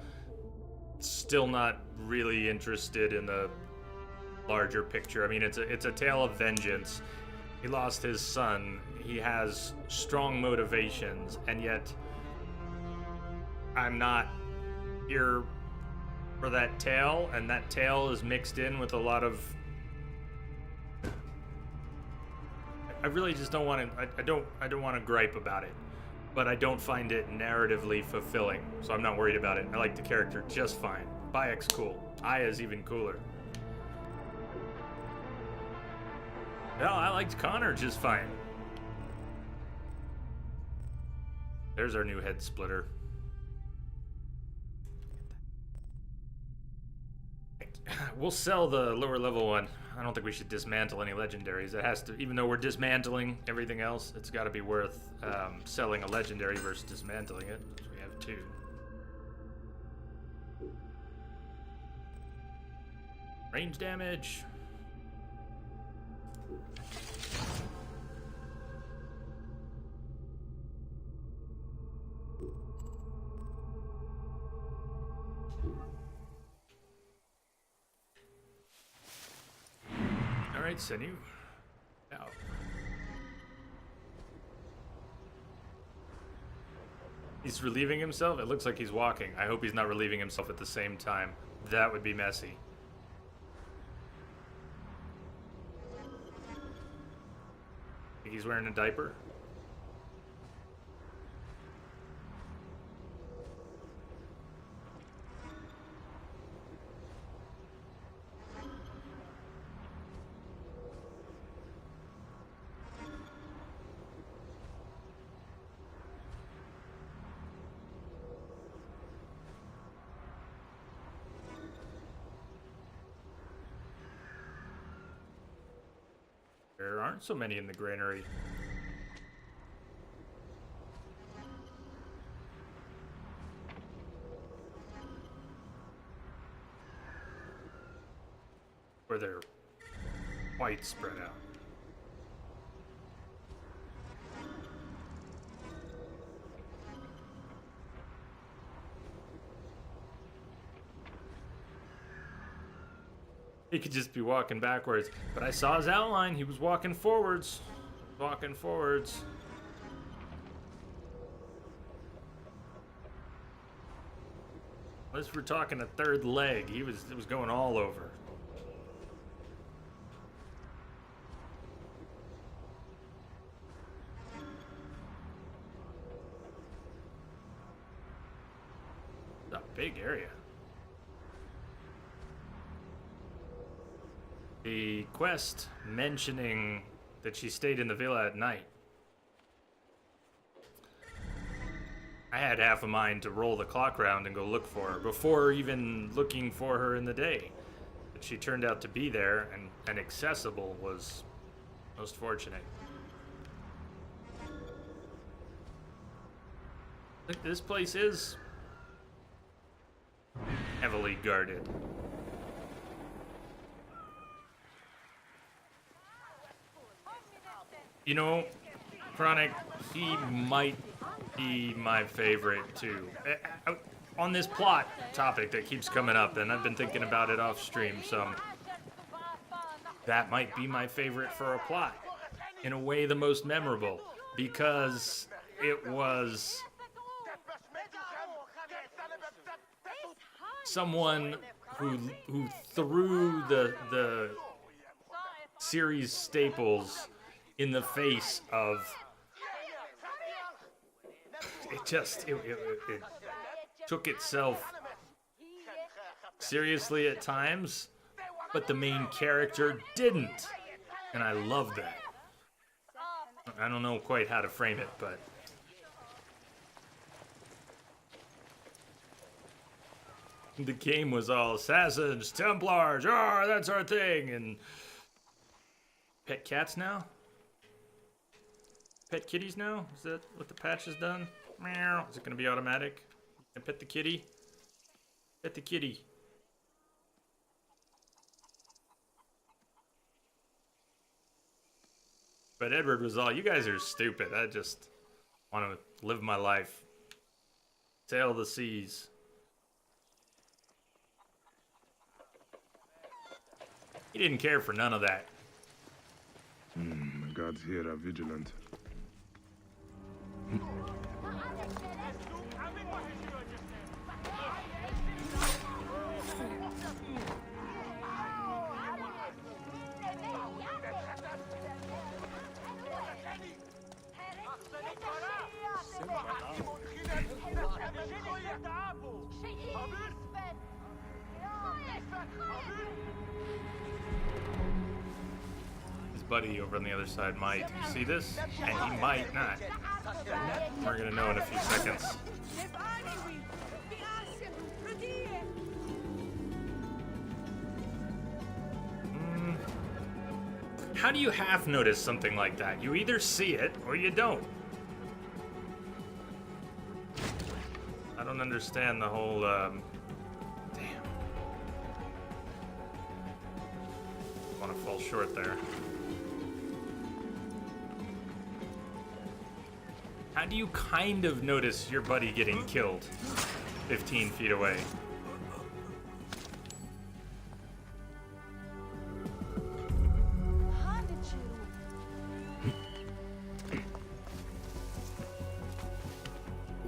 Still not really interested in the larger picture. I mean, it's a tale of vengeance. He lost his son. He has strong motivations, and yet I'm not here for that tale, and that tale is mixed in with a lot of... I really just don't want to... I don't want to gripe about it, but I don't find it narratively fulfilling, so I'm not worried about it. I like the character just fine. Bayek's cool. Aya's even cooler. Hell, I liked Connor just fine. There's our new head splitter. We'll sell the lower level one. I don't think we should dismantle any legendaries. It has to, even though we're dismantling everything else, it's got to be worth selling a legendary versus dismantling it. So we have 2. Range damage. Alright, Sinew. Out. He's relieving himself? It looks like he's walking. I hope he's not relieving himself at the same time. That would be messy. Think he's wearing a diaper? There aren't so many in the granary. Where they're quite spread out. He could just be walking backwards, but I saw his outline. He was walking forwards. Walking forwards. Unless we're talking a third leg, it was going all over. It's a big area. The quest mentioning that she stayed in the villa at night. I had half a mind to roll the clock round and go look for her before even looking for her in the day. But she turned out to be there, and accessible was most fortunate. I think this place is heavily guarded. You know, Chronic, he might be my favorite too. On this plot topic that keeps coming up, and I've been thinking about it off stream some. That might be my favorite for a plot. In a way, the most memorable, because it was someone who threw the series staples in the face of it took itself seriously at times, but the main character didn't, and I love that. I don't know quite how to frame it, but the game was all assassins, Templars, that's our thing, and pet cats now? Pet kitties now? Is that what the patch has done? Meow. Is it going to be automatic? Can I pet the kitty? Pet the kitty. But Edward was all, you guys are stupid. I just want to live my life. Sail the seas. He didn't care for none of that. The guards here are vigilant. His buddy over on the other side might see this, and he might not. We're gonna know in a few seconds. How do you half notice something like that? You either see it or you don't. I don't understand the whole, damn. I want to fall short there. How do you kind of notice your buddy getting killed 15 feet away?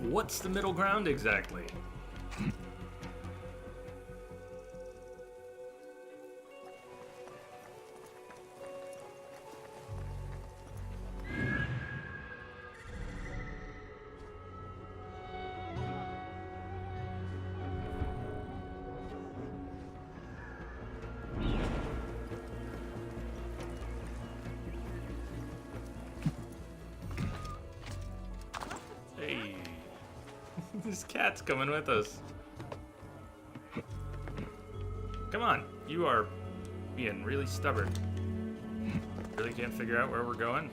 What's the middle ground exactly? Hey. This cat's coming with us. Come on, you are being really stubborn. Really can't figure out where we're going?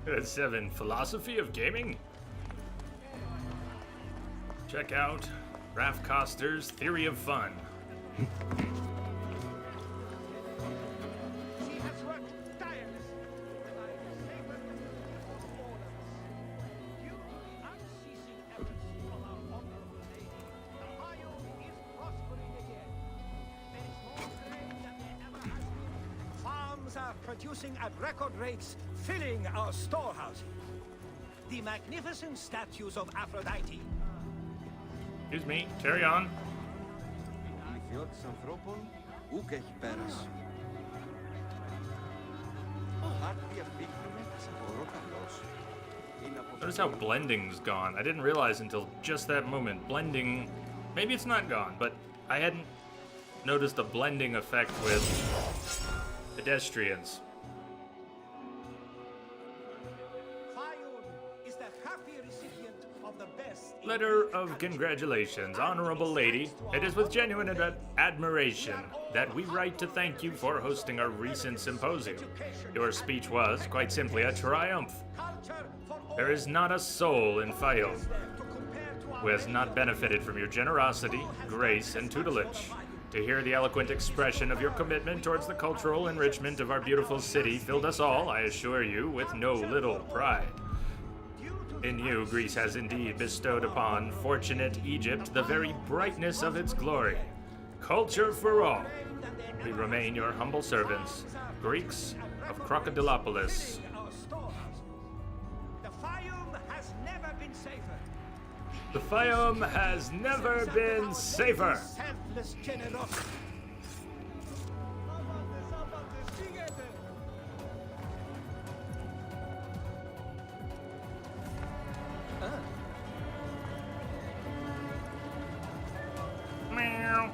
That's 7. Philosophy of gaming? Check out Raph Koster's Theory of Fun. Are producing at record rates, filling our storehouses. The magnificent statues of Aphrodite. Excuse me, carry on. Notice how blending's gone. I didn't realize until just that moment. Blending, maybe it's not gone, but I hadn't noticed the blending effect with pedestrians. Fayun is the happy recipient of the best. Letter of congratulations, honorable lady. It is with genuine admiration that we write to thank you for hosting our recent symposium. Your speech was, quite simply, a triumph. There is not a soul in Fayun who has not benefited from your generosity, grace, and tutelage. To hear the eloquent expression of your commitment towards the cultural enrichment of our beautiful city filled us all, I assure you, with no little pride. In you, Greece has indeed bestowed upon fortunate Egypt the very brightness of its glory. Culture for all. We remain your humble servants, Greeks of Crocodilopolis. Our storehouse. The Fayum has never been safer. The Fayum has never been safer. Selfless generosity. Meow.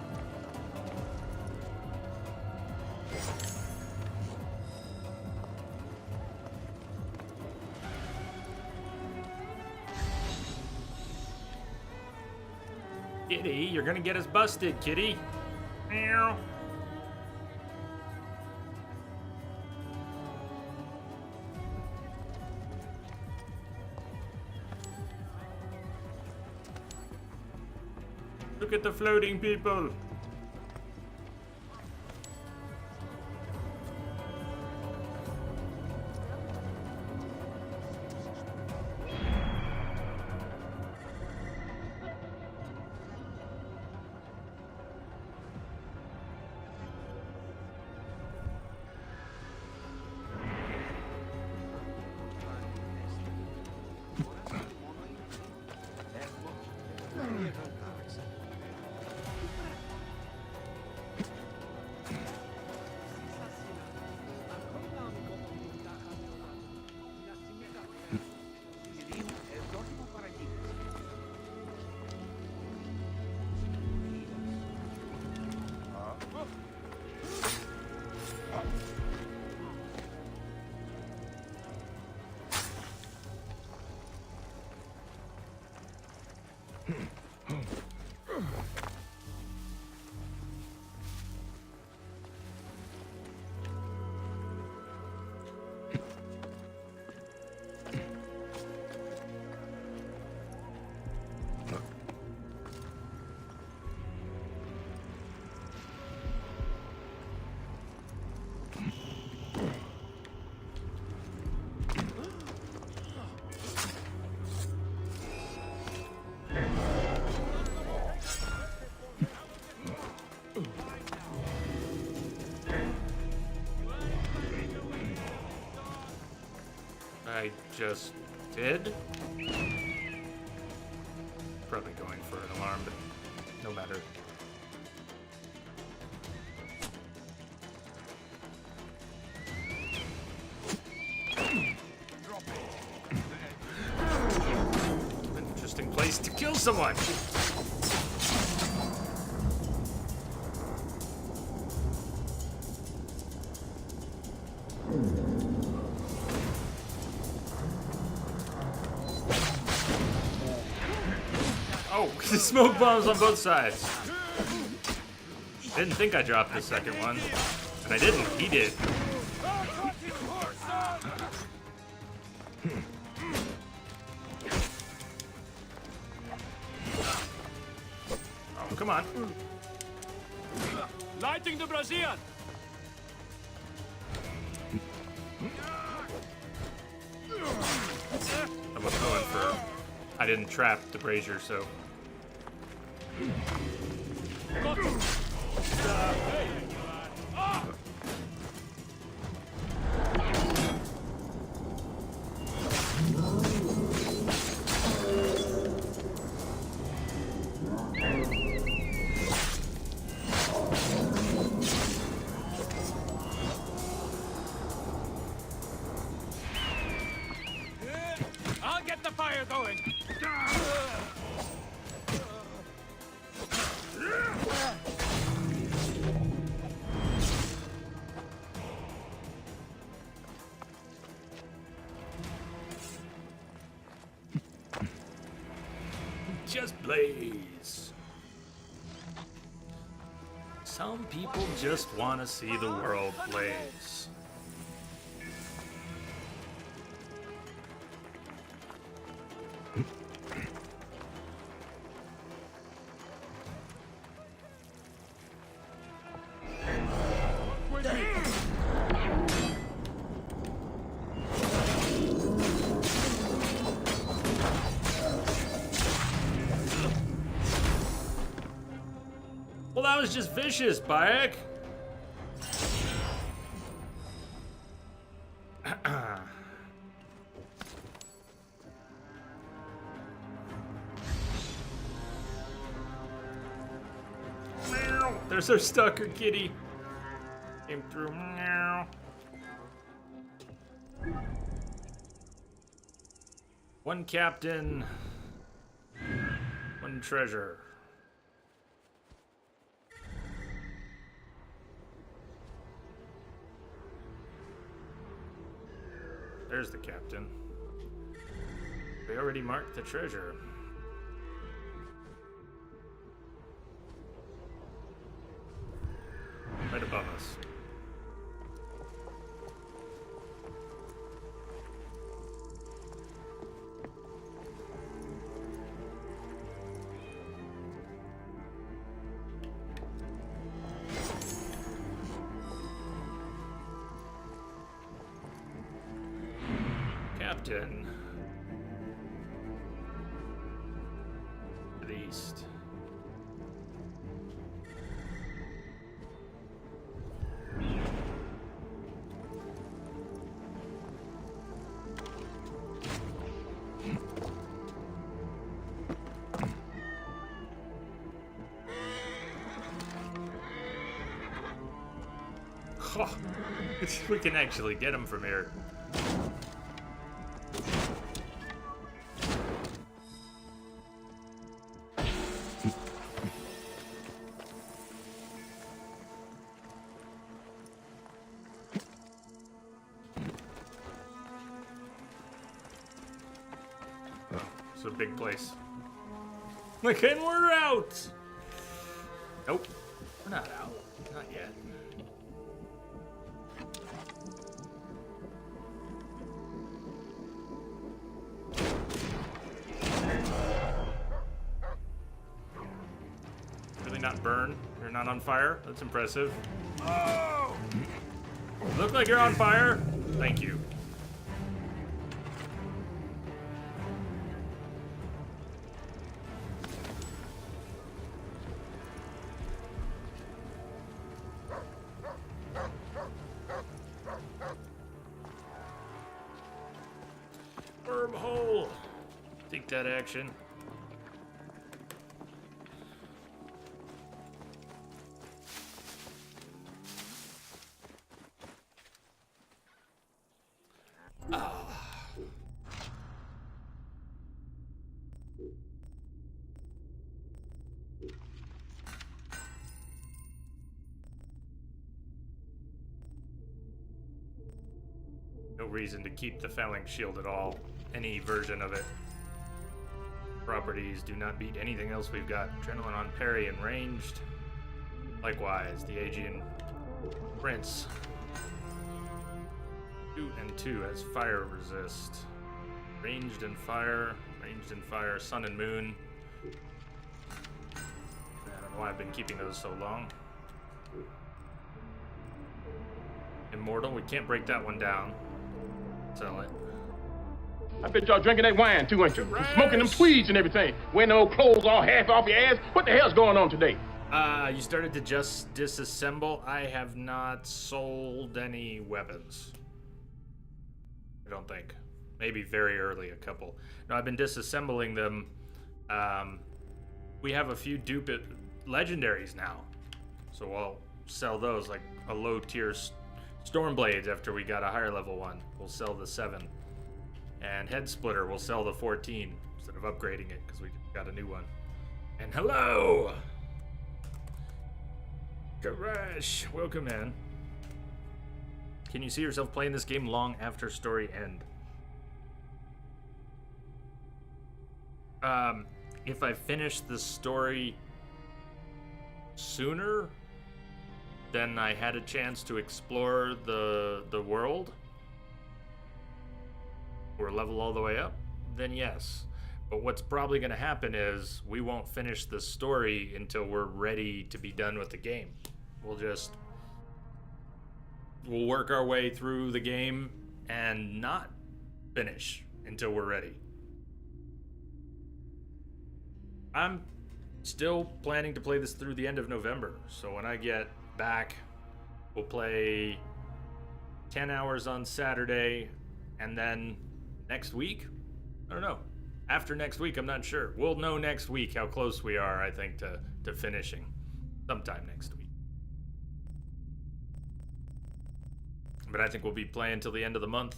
Kitty, you're gonna get us busted, Kitty. Meow. Look at the floating people. I just did. Probably going for an alarm, but no matter. An interesting place to kill someone. Oh, smoke bombs on both sides. Didn't think I dropped the second one. And I didn't. He did. Oh, come on. Lighting the Brazilian! I was going for... I didn't trap the brazier, so... I'll get the fire going! Just blaze. Some people just want to see the world blaze. Well, that was just vicious, Bayek. There's our stalker kitty. Came through. Meow. One captain, one treasure. There's the captain. They already marked the treasure. Right above us. Captain. To the east. Oh, we can actually get him from here. It's a big place. Look, and we're out! Nope, we're not out. Not yet. Really not burn? You're not on fire? That's impressive. Oh! Look like you're on fire? Thank you. Wormhole! Take that action. No reason to keep the phalanx shield at all. Any version of it. Properties do not beat anything else we've got. Adrenaline on parry and ranged. Likewise, the Aegean Prince. 2 and 2 has fire resist. Ranged and fire, sun and moon. I don't know why I've been keeping those so long. Immortal, we can't break that one down. Sell it. I bet y'all drinking that wine too, ain't you? Smoking them tweeds and everything. Wearing those clothes all half off your ass. What the hell's going on today? You started to just disassemble. I have not sold any weapons. I don't think. Maybe very early, a couple. No, I've been disassembling them. We have a few dupe legendaries now. So I'll sell those, like a low tier Stormblades after we got a higher level one. We'll sell the 7. And Head Splitter, we'll sell the 14 instead of upgrading it because we got a new one. And hello! Karash, welcome in. Can you see yourself playing this game long after story end? If I finish the story sooner than I had a chance to explore the world, or level all the way up, then yes. But what's probably going to happen is we won't finish the story until we're ready to be done with the game. We'll work our way through the game and not finish until we're ready. I'm still planning to play this through the end of November. So when I get back, we'll play 10 hours on Saturday, and then next week? I don't know. After next week, I'm not sure. We'll know next week how close we are, I think, to finishing. Sometime next week. But I think we'll be playing till the end of the month.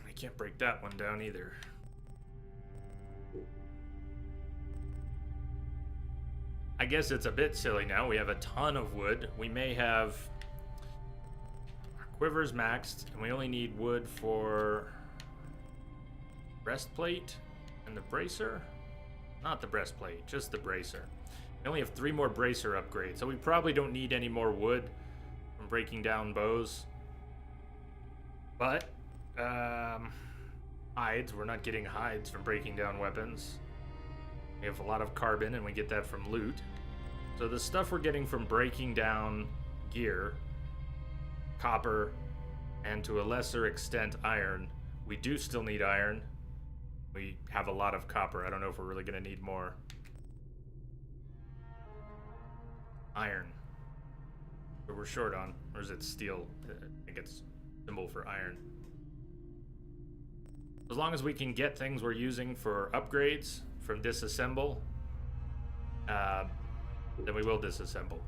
I can't break that one down either. I guess it's a bit silly now. We have a ton of wood. We may have our quivers maxed, and we only need wood for breastplate and the bracer. Not the breastplate, just the bracer. We only have 3 more bracer upgrades, so we probably don't need any more wood from breaking down bows. But hides, we're not getting hides from breaking down weapons. We have a lot of carbon, and we get that from loot. So the stuff we're getting from breaking down gear, copper, and to a lesser extent iron. We do still need iron. We have a lot of copper. I don't know if we're really going to need more iron. But we're short on. Or is it steel? I think it's symbol for iron. As long as we can get things we're using for upgrades from disassemble, then we will disassemble.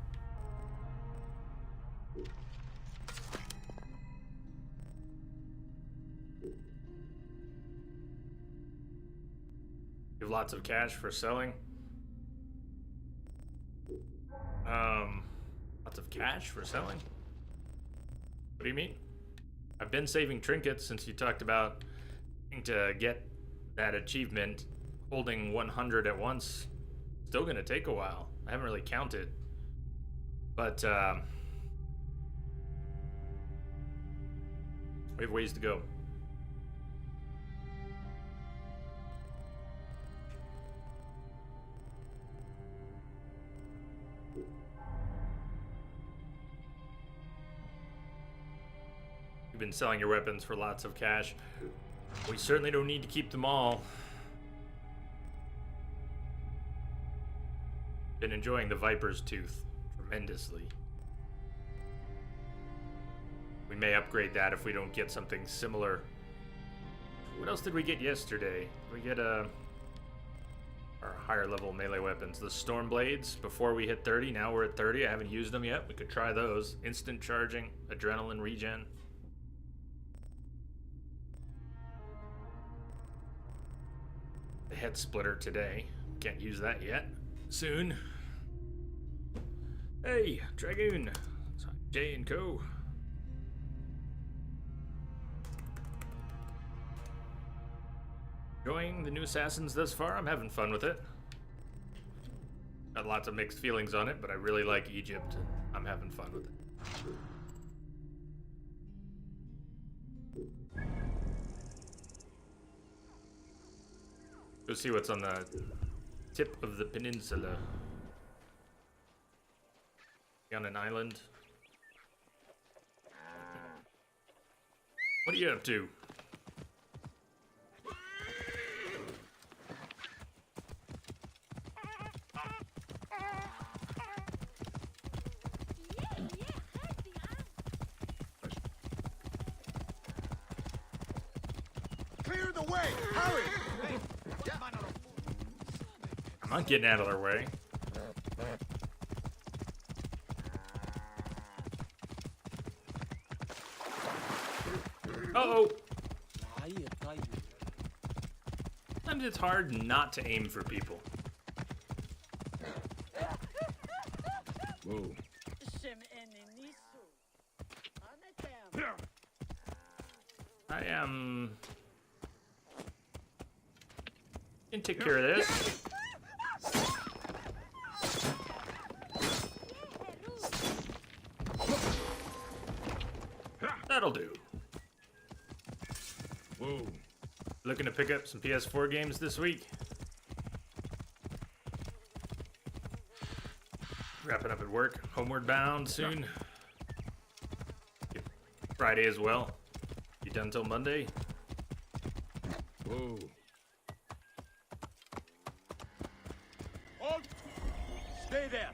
You have lots of cash for selling. Lots of cash for selling? What do you mean? I've been saving trinkets since you talked about to get that achievement. Holding 100 at once, still gonna take a while. I haven't really counted, but we have ways to go. You've been selling your weapons for lots of cash. We certainly don't need to keep them all. Been enjoying the Viper's Tooth tremendously. We may upgrade that if we don't get something similar. What else did we get yesterday? We get our higher level melee weapons. The Storm Blades before we hit 30. Now we're at 30. I haven't used them yet. We could try those. Instant charging, adrenaline regen. The head splitter today. Can't use that yet. Soon. Hey, Dragoon. It's Jay and Co. Enjoying the new Assassins thus far? I'm having fun with it. Got lots of mixed feelings on it, but I really like Egypt. And I'm having fun with it. Go see what's on the tip of the peninsula. On an island. What are you up to? Clear the way! Hurry! I'm not getting out of their way. Uh-oh! Sometimes it's hard not to aim for people. Whoa. I am... can take care of this. That'll do. Whoa. Looking to pick up some PS4 games this week? Wrapping up at work. Homeward bound soon. Friday as well. You done till Monday? Whoa. Halt! Stay there!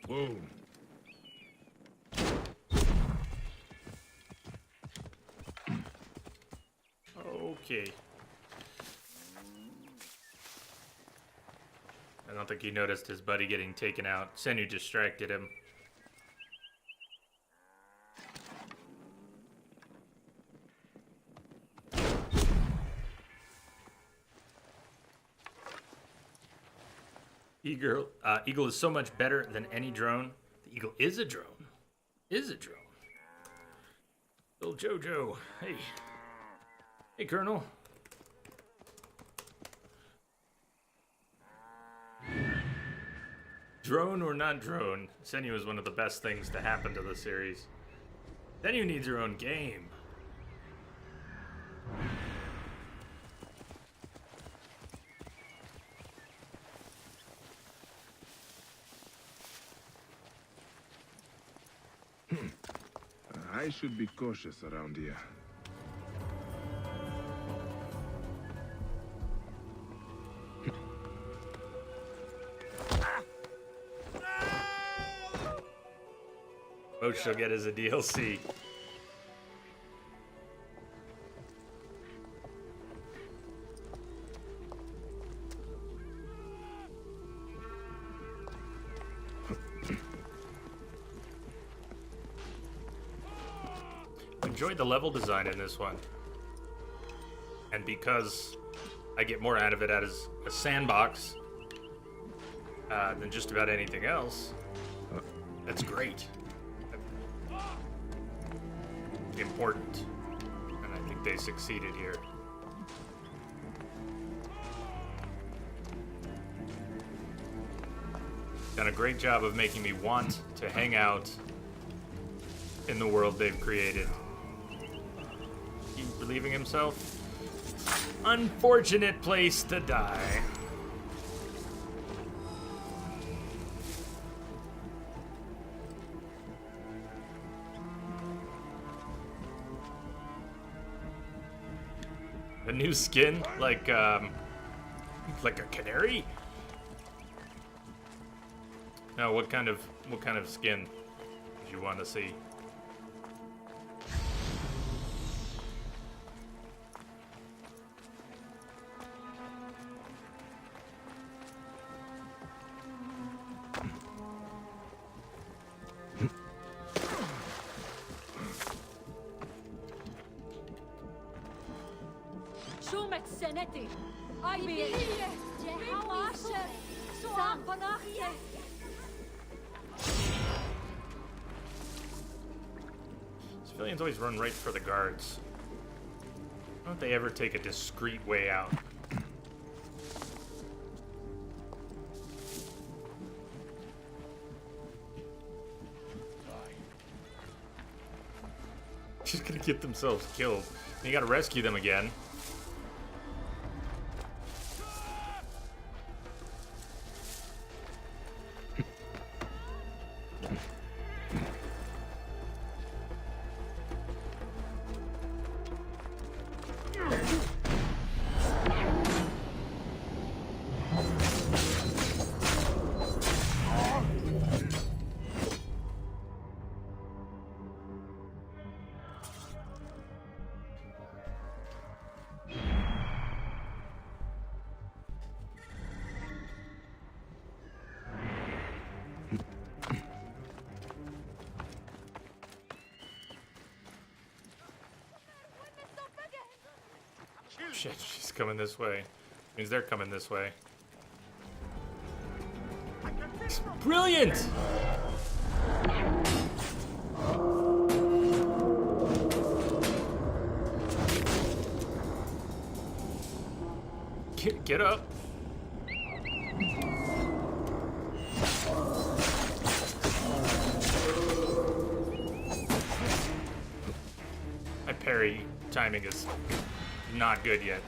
Whoa. Okay. I don't think he noticed his buddy getting taken out. Senyu distracted him. Eagle is so much better than any drone. The Eagle is a drone. Is a drone. Little Jojo. Hey. Hey, Colonel. Drone or not drone, Senyu is one of the best things to happen to the series. Senyu needs her own game. I should be cautious around here. Most she'll get as a DLC. Enjoyed the level design in this one. And because I get more out of it as a sandbox than just about anything else, that's great. Important. And I think they succeeded here. Done a great job of making me want to hang out in the world they've created. He relieving himself? Unfortunate place to die. A new skin, like a canary? No, what kind of skin do you want to see? شومك سنتي أيبي جهواشة سوام بناخية Civilians always run right for the guards. Why don't they ever take a discreet way out? Just gonna get themselves killed. You gotta rescue them again. Shit, she's coming this way. Means they're coming this way. Brilliant! Get up. My parry timing is not good yet.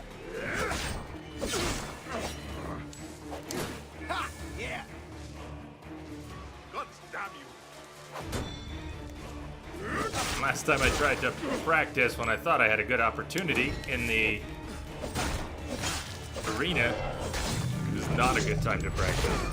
Ha! Yeah. God damn you. Last time I tried to practice when I thought I had a good opportunity in the arena, it was not a good time to practice.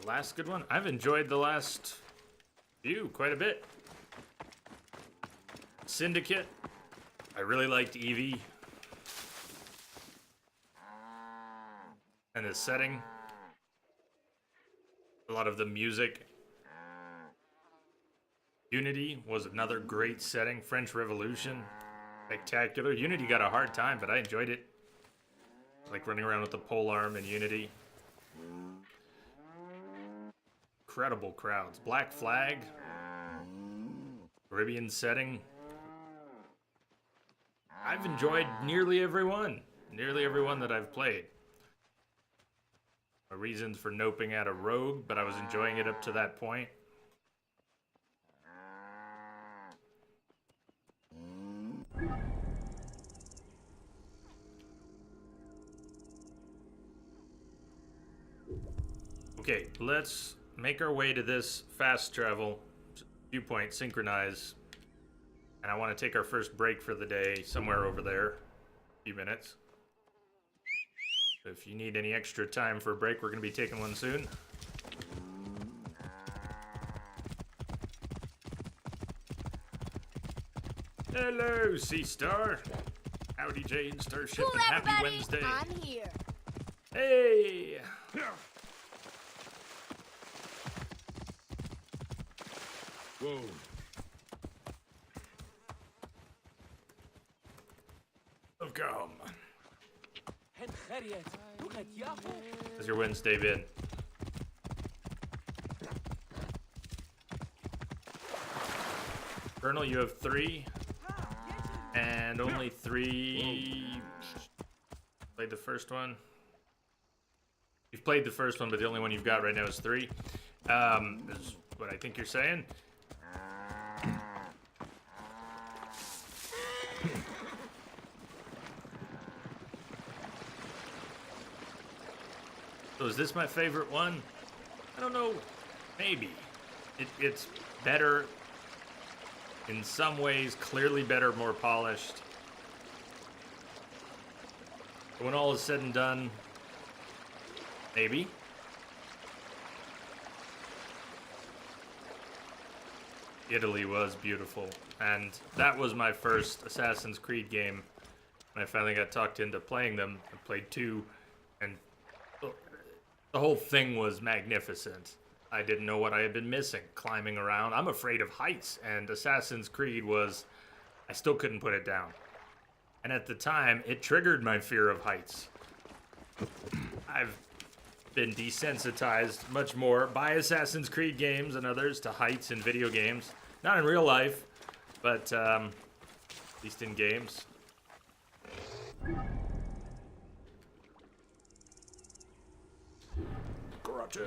Last good one. I've enjoyed the last few quite a bit. Syndicate. I really liked Eevee. And the setting. A lot of the music. Unity was another great setting. French Revolution. Spectacular. Unity got a hard time, but I enjoyed it. Like running around with the polearm in Unity. Incredible crowds. Black Flag. Caribbean setting. I've enjoyed nearly every one. Nearly every one that I've played. My reasons for noping out a rogue, but I was enjoying it up to that point. Okay, let's make our way to this fast travel viewpoint, synchronize, and I want to take our first break for the day somewhere over there, a few minutes. So if you need any extra time for a break, we're going to be taking one soon. Hello, Sea Star. Howdy, Jade, Starship, and happy Wednesday. I'm here. Hey! Whoa. Welcome. Henriette, look at Yahoo. How's your Wednesday been? Colonel, you have 3. And only 3... Played the first one. You've played the first one, but the only one you've got right now is 3. Is what I think you're saying. So is this my favorite one? I don't know. Maybe. It's better in some ways, clearly better, more polished. But when all is said and done, maybe. Italy was beautiful, and that was my first Assassin's Creed game. When I finally got talked into playing them, I played 2, and the whole thing was magnificent. I didn't know what I had been missing, climbing around. I'm afraid of heights, and Assassin's Creed was... I still couldn't put it down. And at the time, it triggered my fear of heights. I've been desensitized much more by Assassin's Creed games and others to heights in video games. Not in real life, but at least in games. Grotto.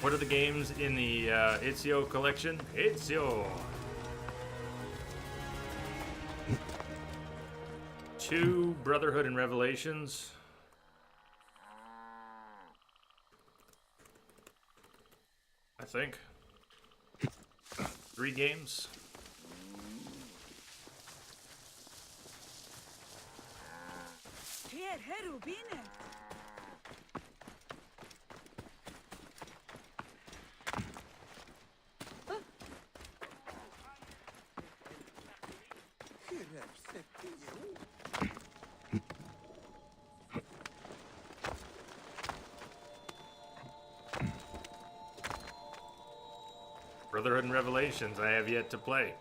What are the games in the Ezio collection? Ezio! 2 Brotherhood and Revelations. think. 3 games. Brotherhood and Revelations, I have yet to play.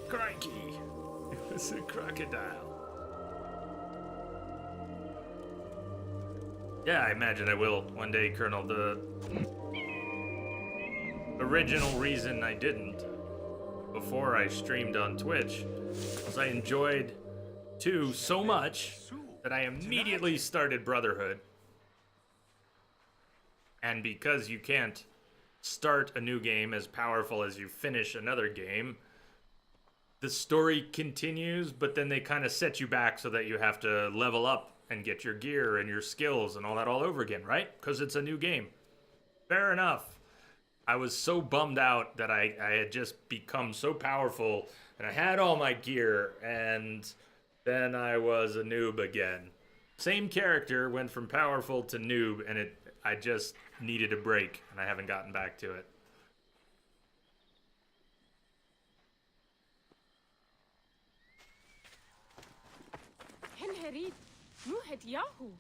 Crikey, it was a crocodile. Yeah, I imagine I will one day, Colonel. The original reason I didn't before I streamed on Twitch was I enjoyed 2 so much that I immediately started Brotherhood. And because you can't start a new game as powerful as you finish another game, the story continues, but then they kind of set you back so that you have to level up and get your gear and your skills and all that all over again, right? Because it's a new game. Fair enough. I was so bummed out that I had just become so powerful and I had all my gear and then I was a noob again. Same character went from powerful to noob and I just needed a break and I haven't gotten back to it. Henry, nu het Yahoo.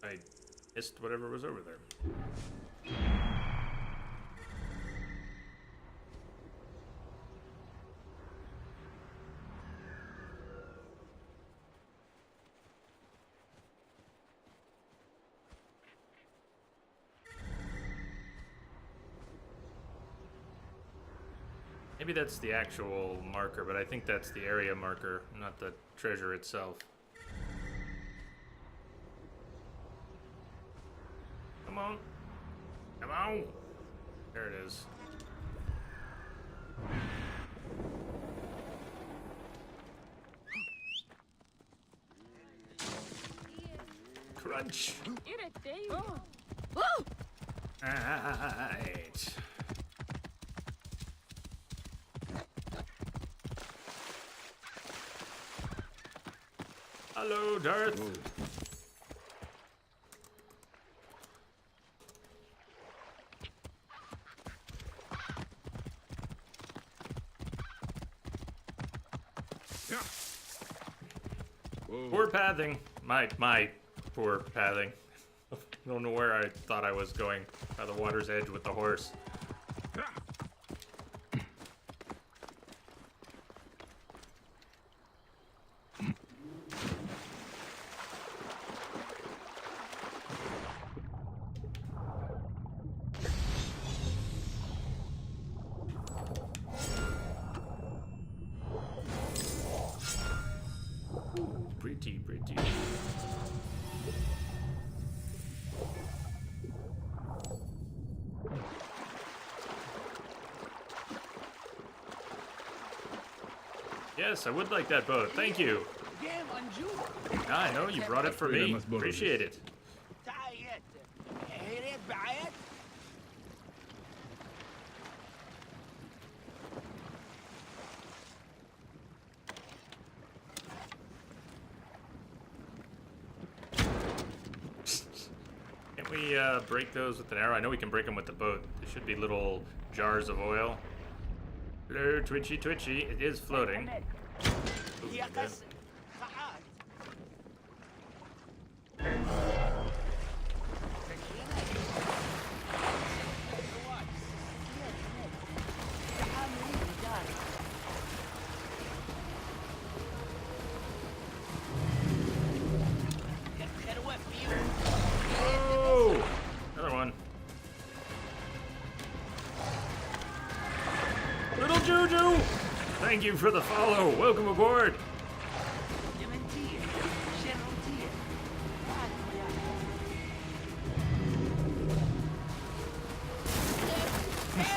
I missed whatever was over there. Maybe that's the actual marker, but I think that's the area marker, not the treasure itself. Come on. Come on. There it is. Crunch. Right. Hello, Darth. Whoa. Poor pathing. My poor pathing. I don't know where I thought I was going by the water's edge with the horse. Pretty. Yes, I would like that boat. Thank you. I know you brought it for me. Appreciate it. Can't we break those with an arrow? I know we can break them with the boat. There should be little jars of oil. Hello, Twitchy. It is floating. Ooh, oh, another one. Little Juju! Thank you for the follow. Welcome aboard.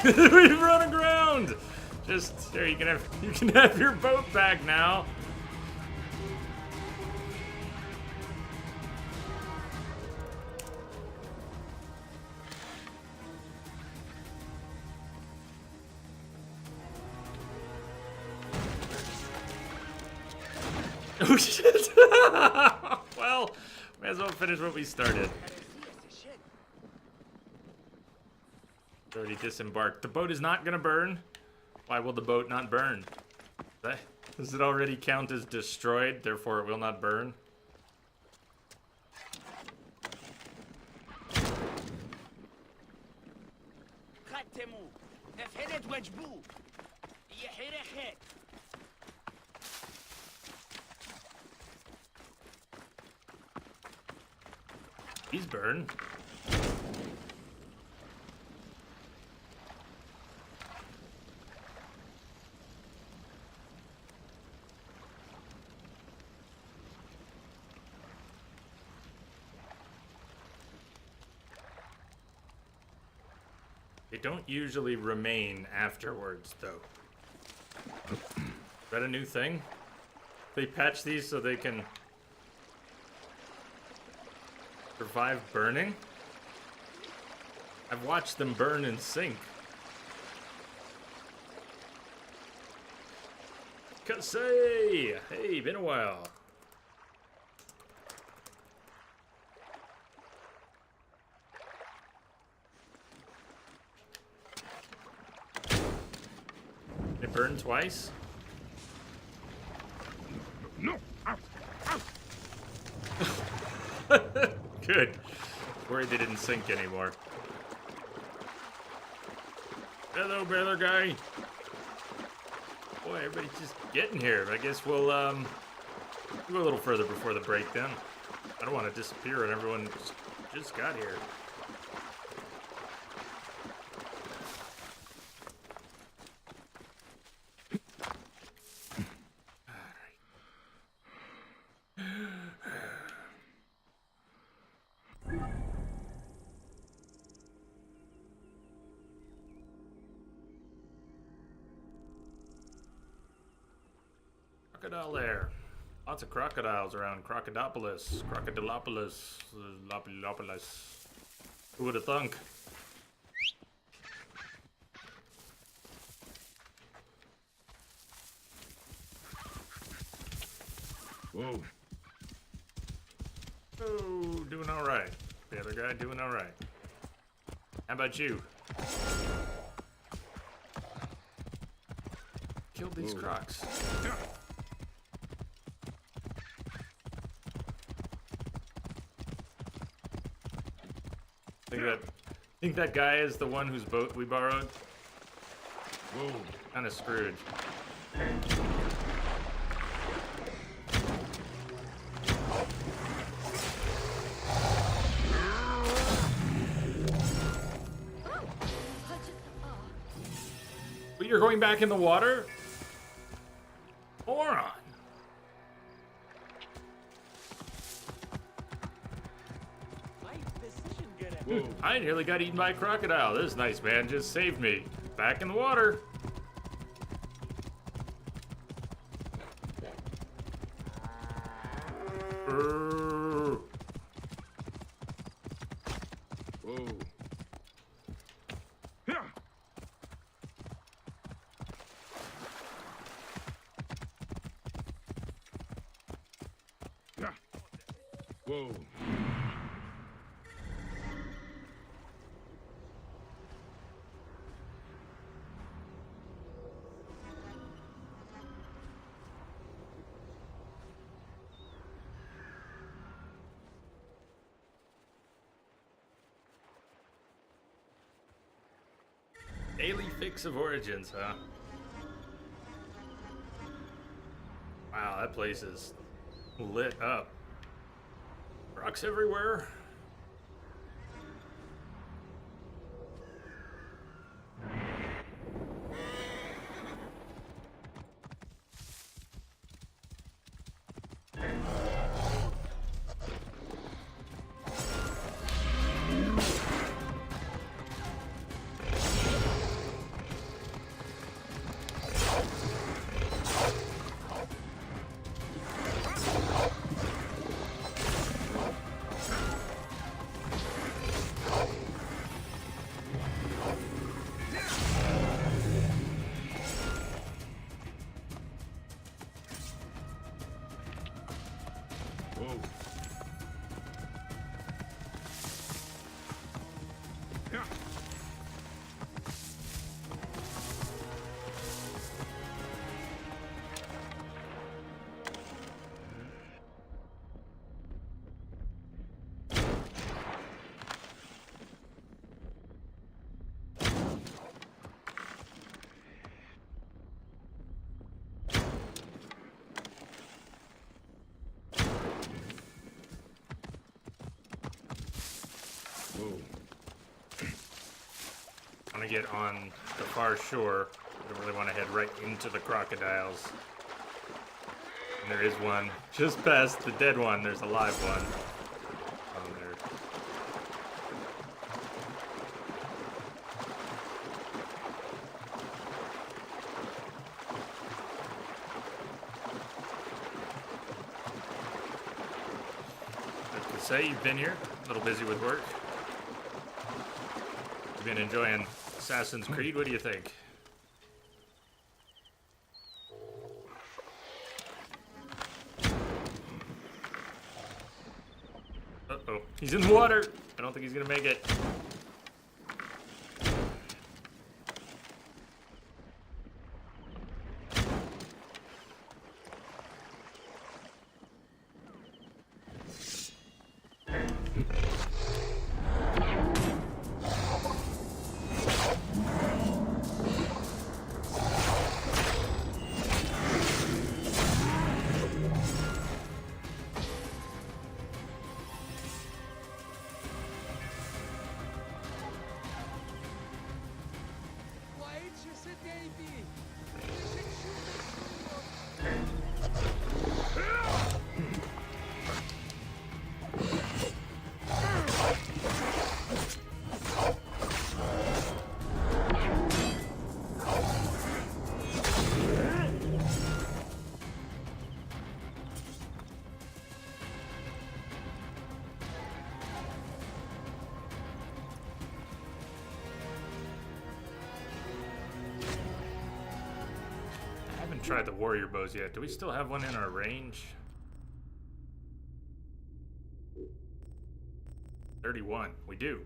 We've run aground. Just there, you can have your boat back now. Oh shit! Well, may as well finish what we started. Already disembarked. The boat is not gonna burn. Why will the boat not burn? Does it already count as destroyed, therefore it will not burn? He's burned. They don't usually remain afterwards, though. Is that a new thing? They patch these so they can survive burning? I've watched them burn and sink. Kasei! Hey, been a while. It burned twice? No! Ow! Ow! Good. Worried they didn't sink anymore. Hello, brother guy. Boy, everybody's just getting here. I guess we'll go a little further before the breakdown. I don't want to disappear and everyone just got here. Crocodile there. Lots of crocodiles around Crocodilopolis. Lopolis. Who would have thunk? Whoa. Oh, doing all right. The other guy doing all right. How about you? Killed these crocs. Think that guy is the one whose boat we borrowed? Whoa, kind of screwed. But you're going back in the water? Moron. I nearly got eaten by a crocodile. This nice man just saved me. Back in the water. Whoa. Whoa. Daily fix of Origins, huh? Wow, that place is lit up. Rocks everywhere. Whoa. Yeah. I want to get on the far shore. I don't really want to head right into the crocodiles. And there is one just past the dead one. There's a live one. Oh, there. I have to say, you've been here. A little busy with work. You've been enjoying Assassin's Creed. What do you think? Uh-oh. He's in the water. I don't think he's gonna make it. Tried the warrior bows yet. Do we still have one in our range? 31. We do.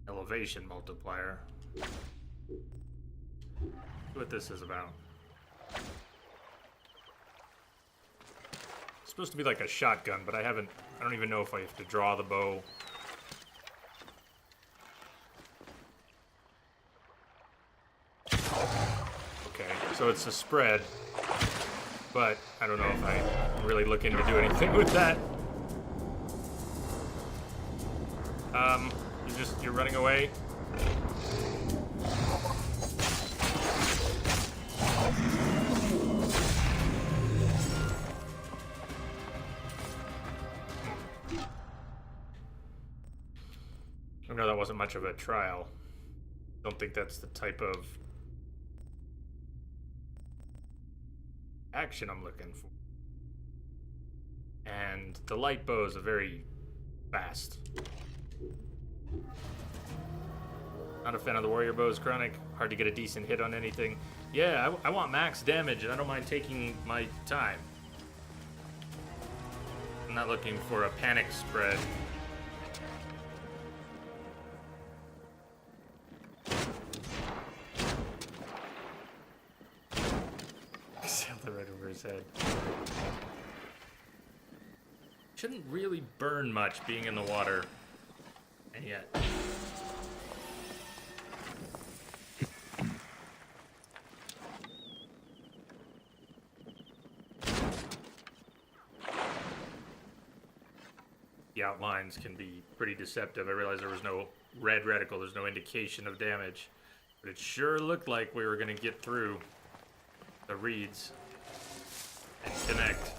Elevation multiplier. See what this is about. It's supposed to be like a shotgun, but I don't even know if I have to draw the bow. So it's a spread, but I don't know if I'm really looking to do anything with that. You're running away. I know that wasn't much of a trial. Don't think that's the type of action I'm looking for. And the light bows are very fast. Not a fan of the warrior bows, Chronic. Hard to get a decent hit on anything. Yeah, I want max damage, and I don't mind taking my time. I'm not looking for a panic spread. Right over his head. Shouldn't really burn much being in the water. And yet. The outlines can be pretty deceptive. I realized there was no red reticle. There's no indication of damage. But it sure looked like we were going to get through the reeds and connect.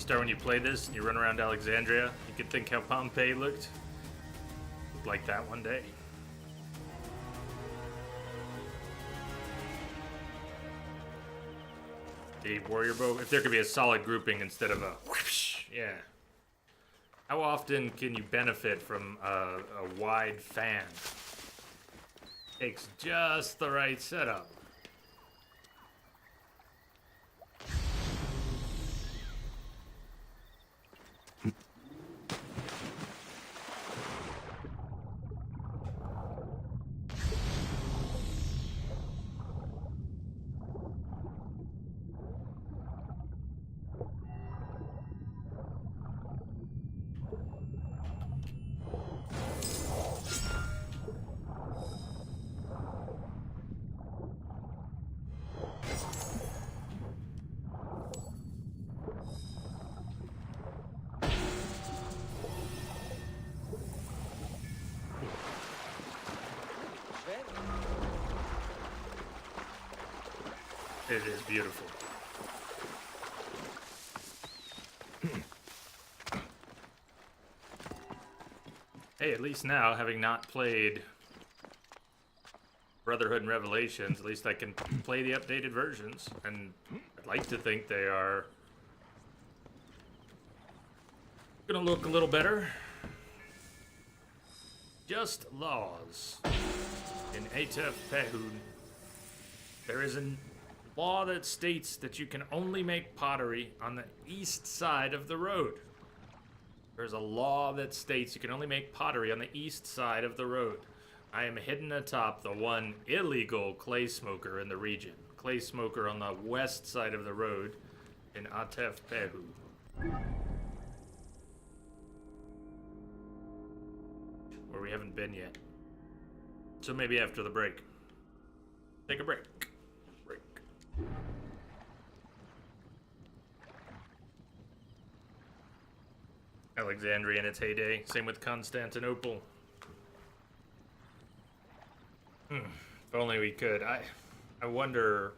start when you play this and you run around Alexandria, you could think how Pompeii looked. Like that one day. The warrior bow. If there could be a solid grouping instead of a whoosh, yeah. How often can you benefit from a wide fan? Takes just the right setup. It is beautiful. Hey, at least now, having not played Brotherhood and Revelations, at least I can play the updated versions, and I'd like to think they are gonna look a little better. Just laws. In Atef Pehud, there is a law that states that you can only make pottery on the east side of the road. There's a law that states you can only make pottery on the east side of the road. I am hidden atop the one illegal clay smoker in the region. Clay smoker on the west side of the road in Atef Pehud. Where we haven't been yet. So maybe after the break. Take a break. Alexandria in its heyday. Same with Constantinople. If only we could. I wonder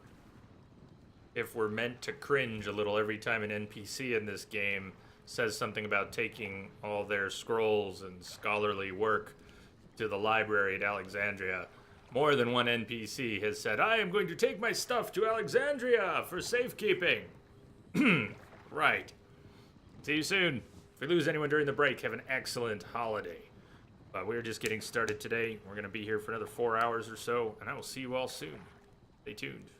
if we're meant to cringe a little every time an NPC in this game says something about taking all their scrolls and scholarly work to the library at Alexandria. More than one NPC has said, I am going to take my stuff to Alexandria for safekeeping. Right. See you soon. If we lose anyone during the break, have an excellent holiday. But we're just getting started today. We're going to be here for another 4 hours or so, and I will see you all soon. Stay tuned.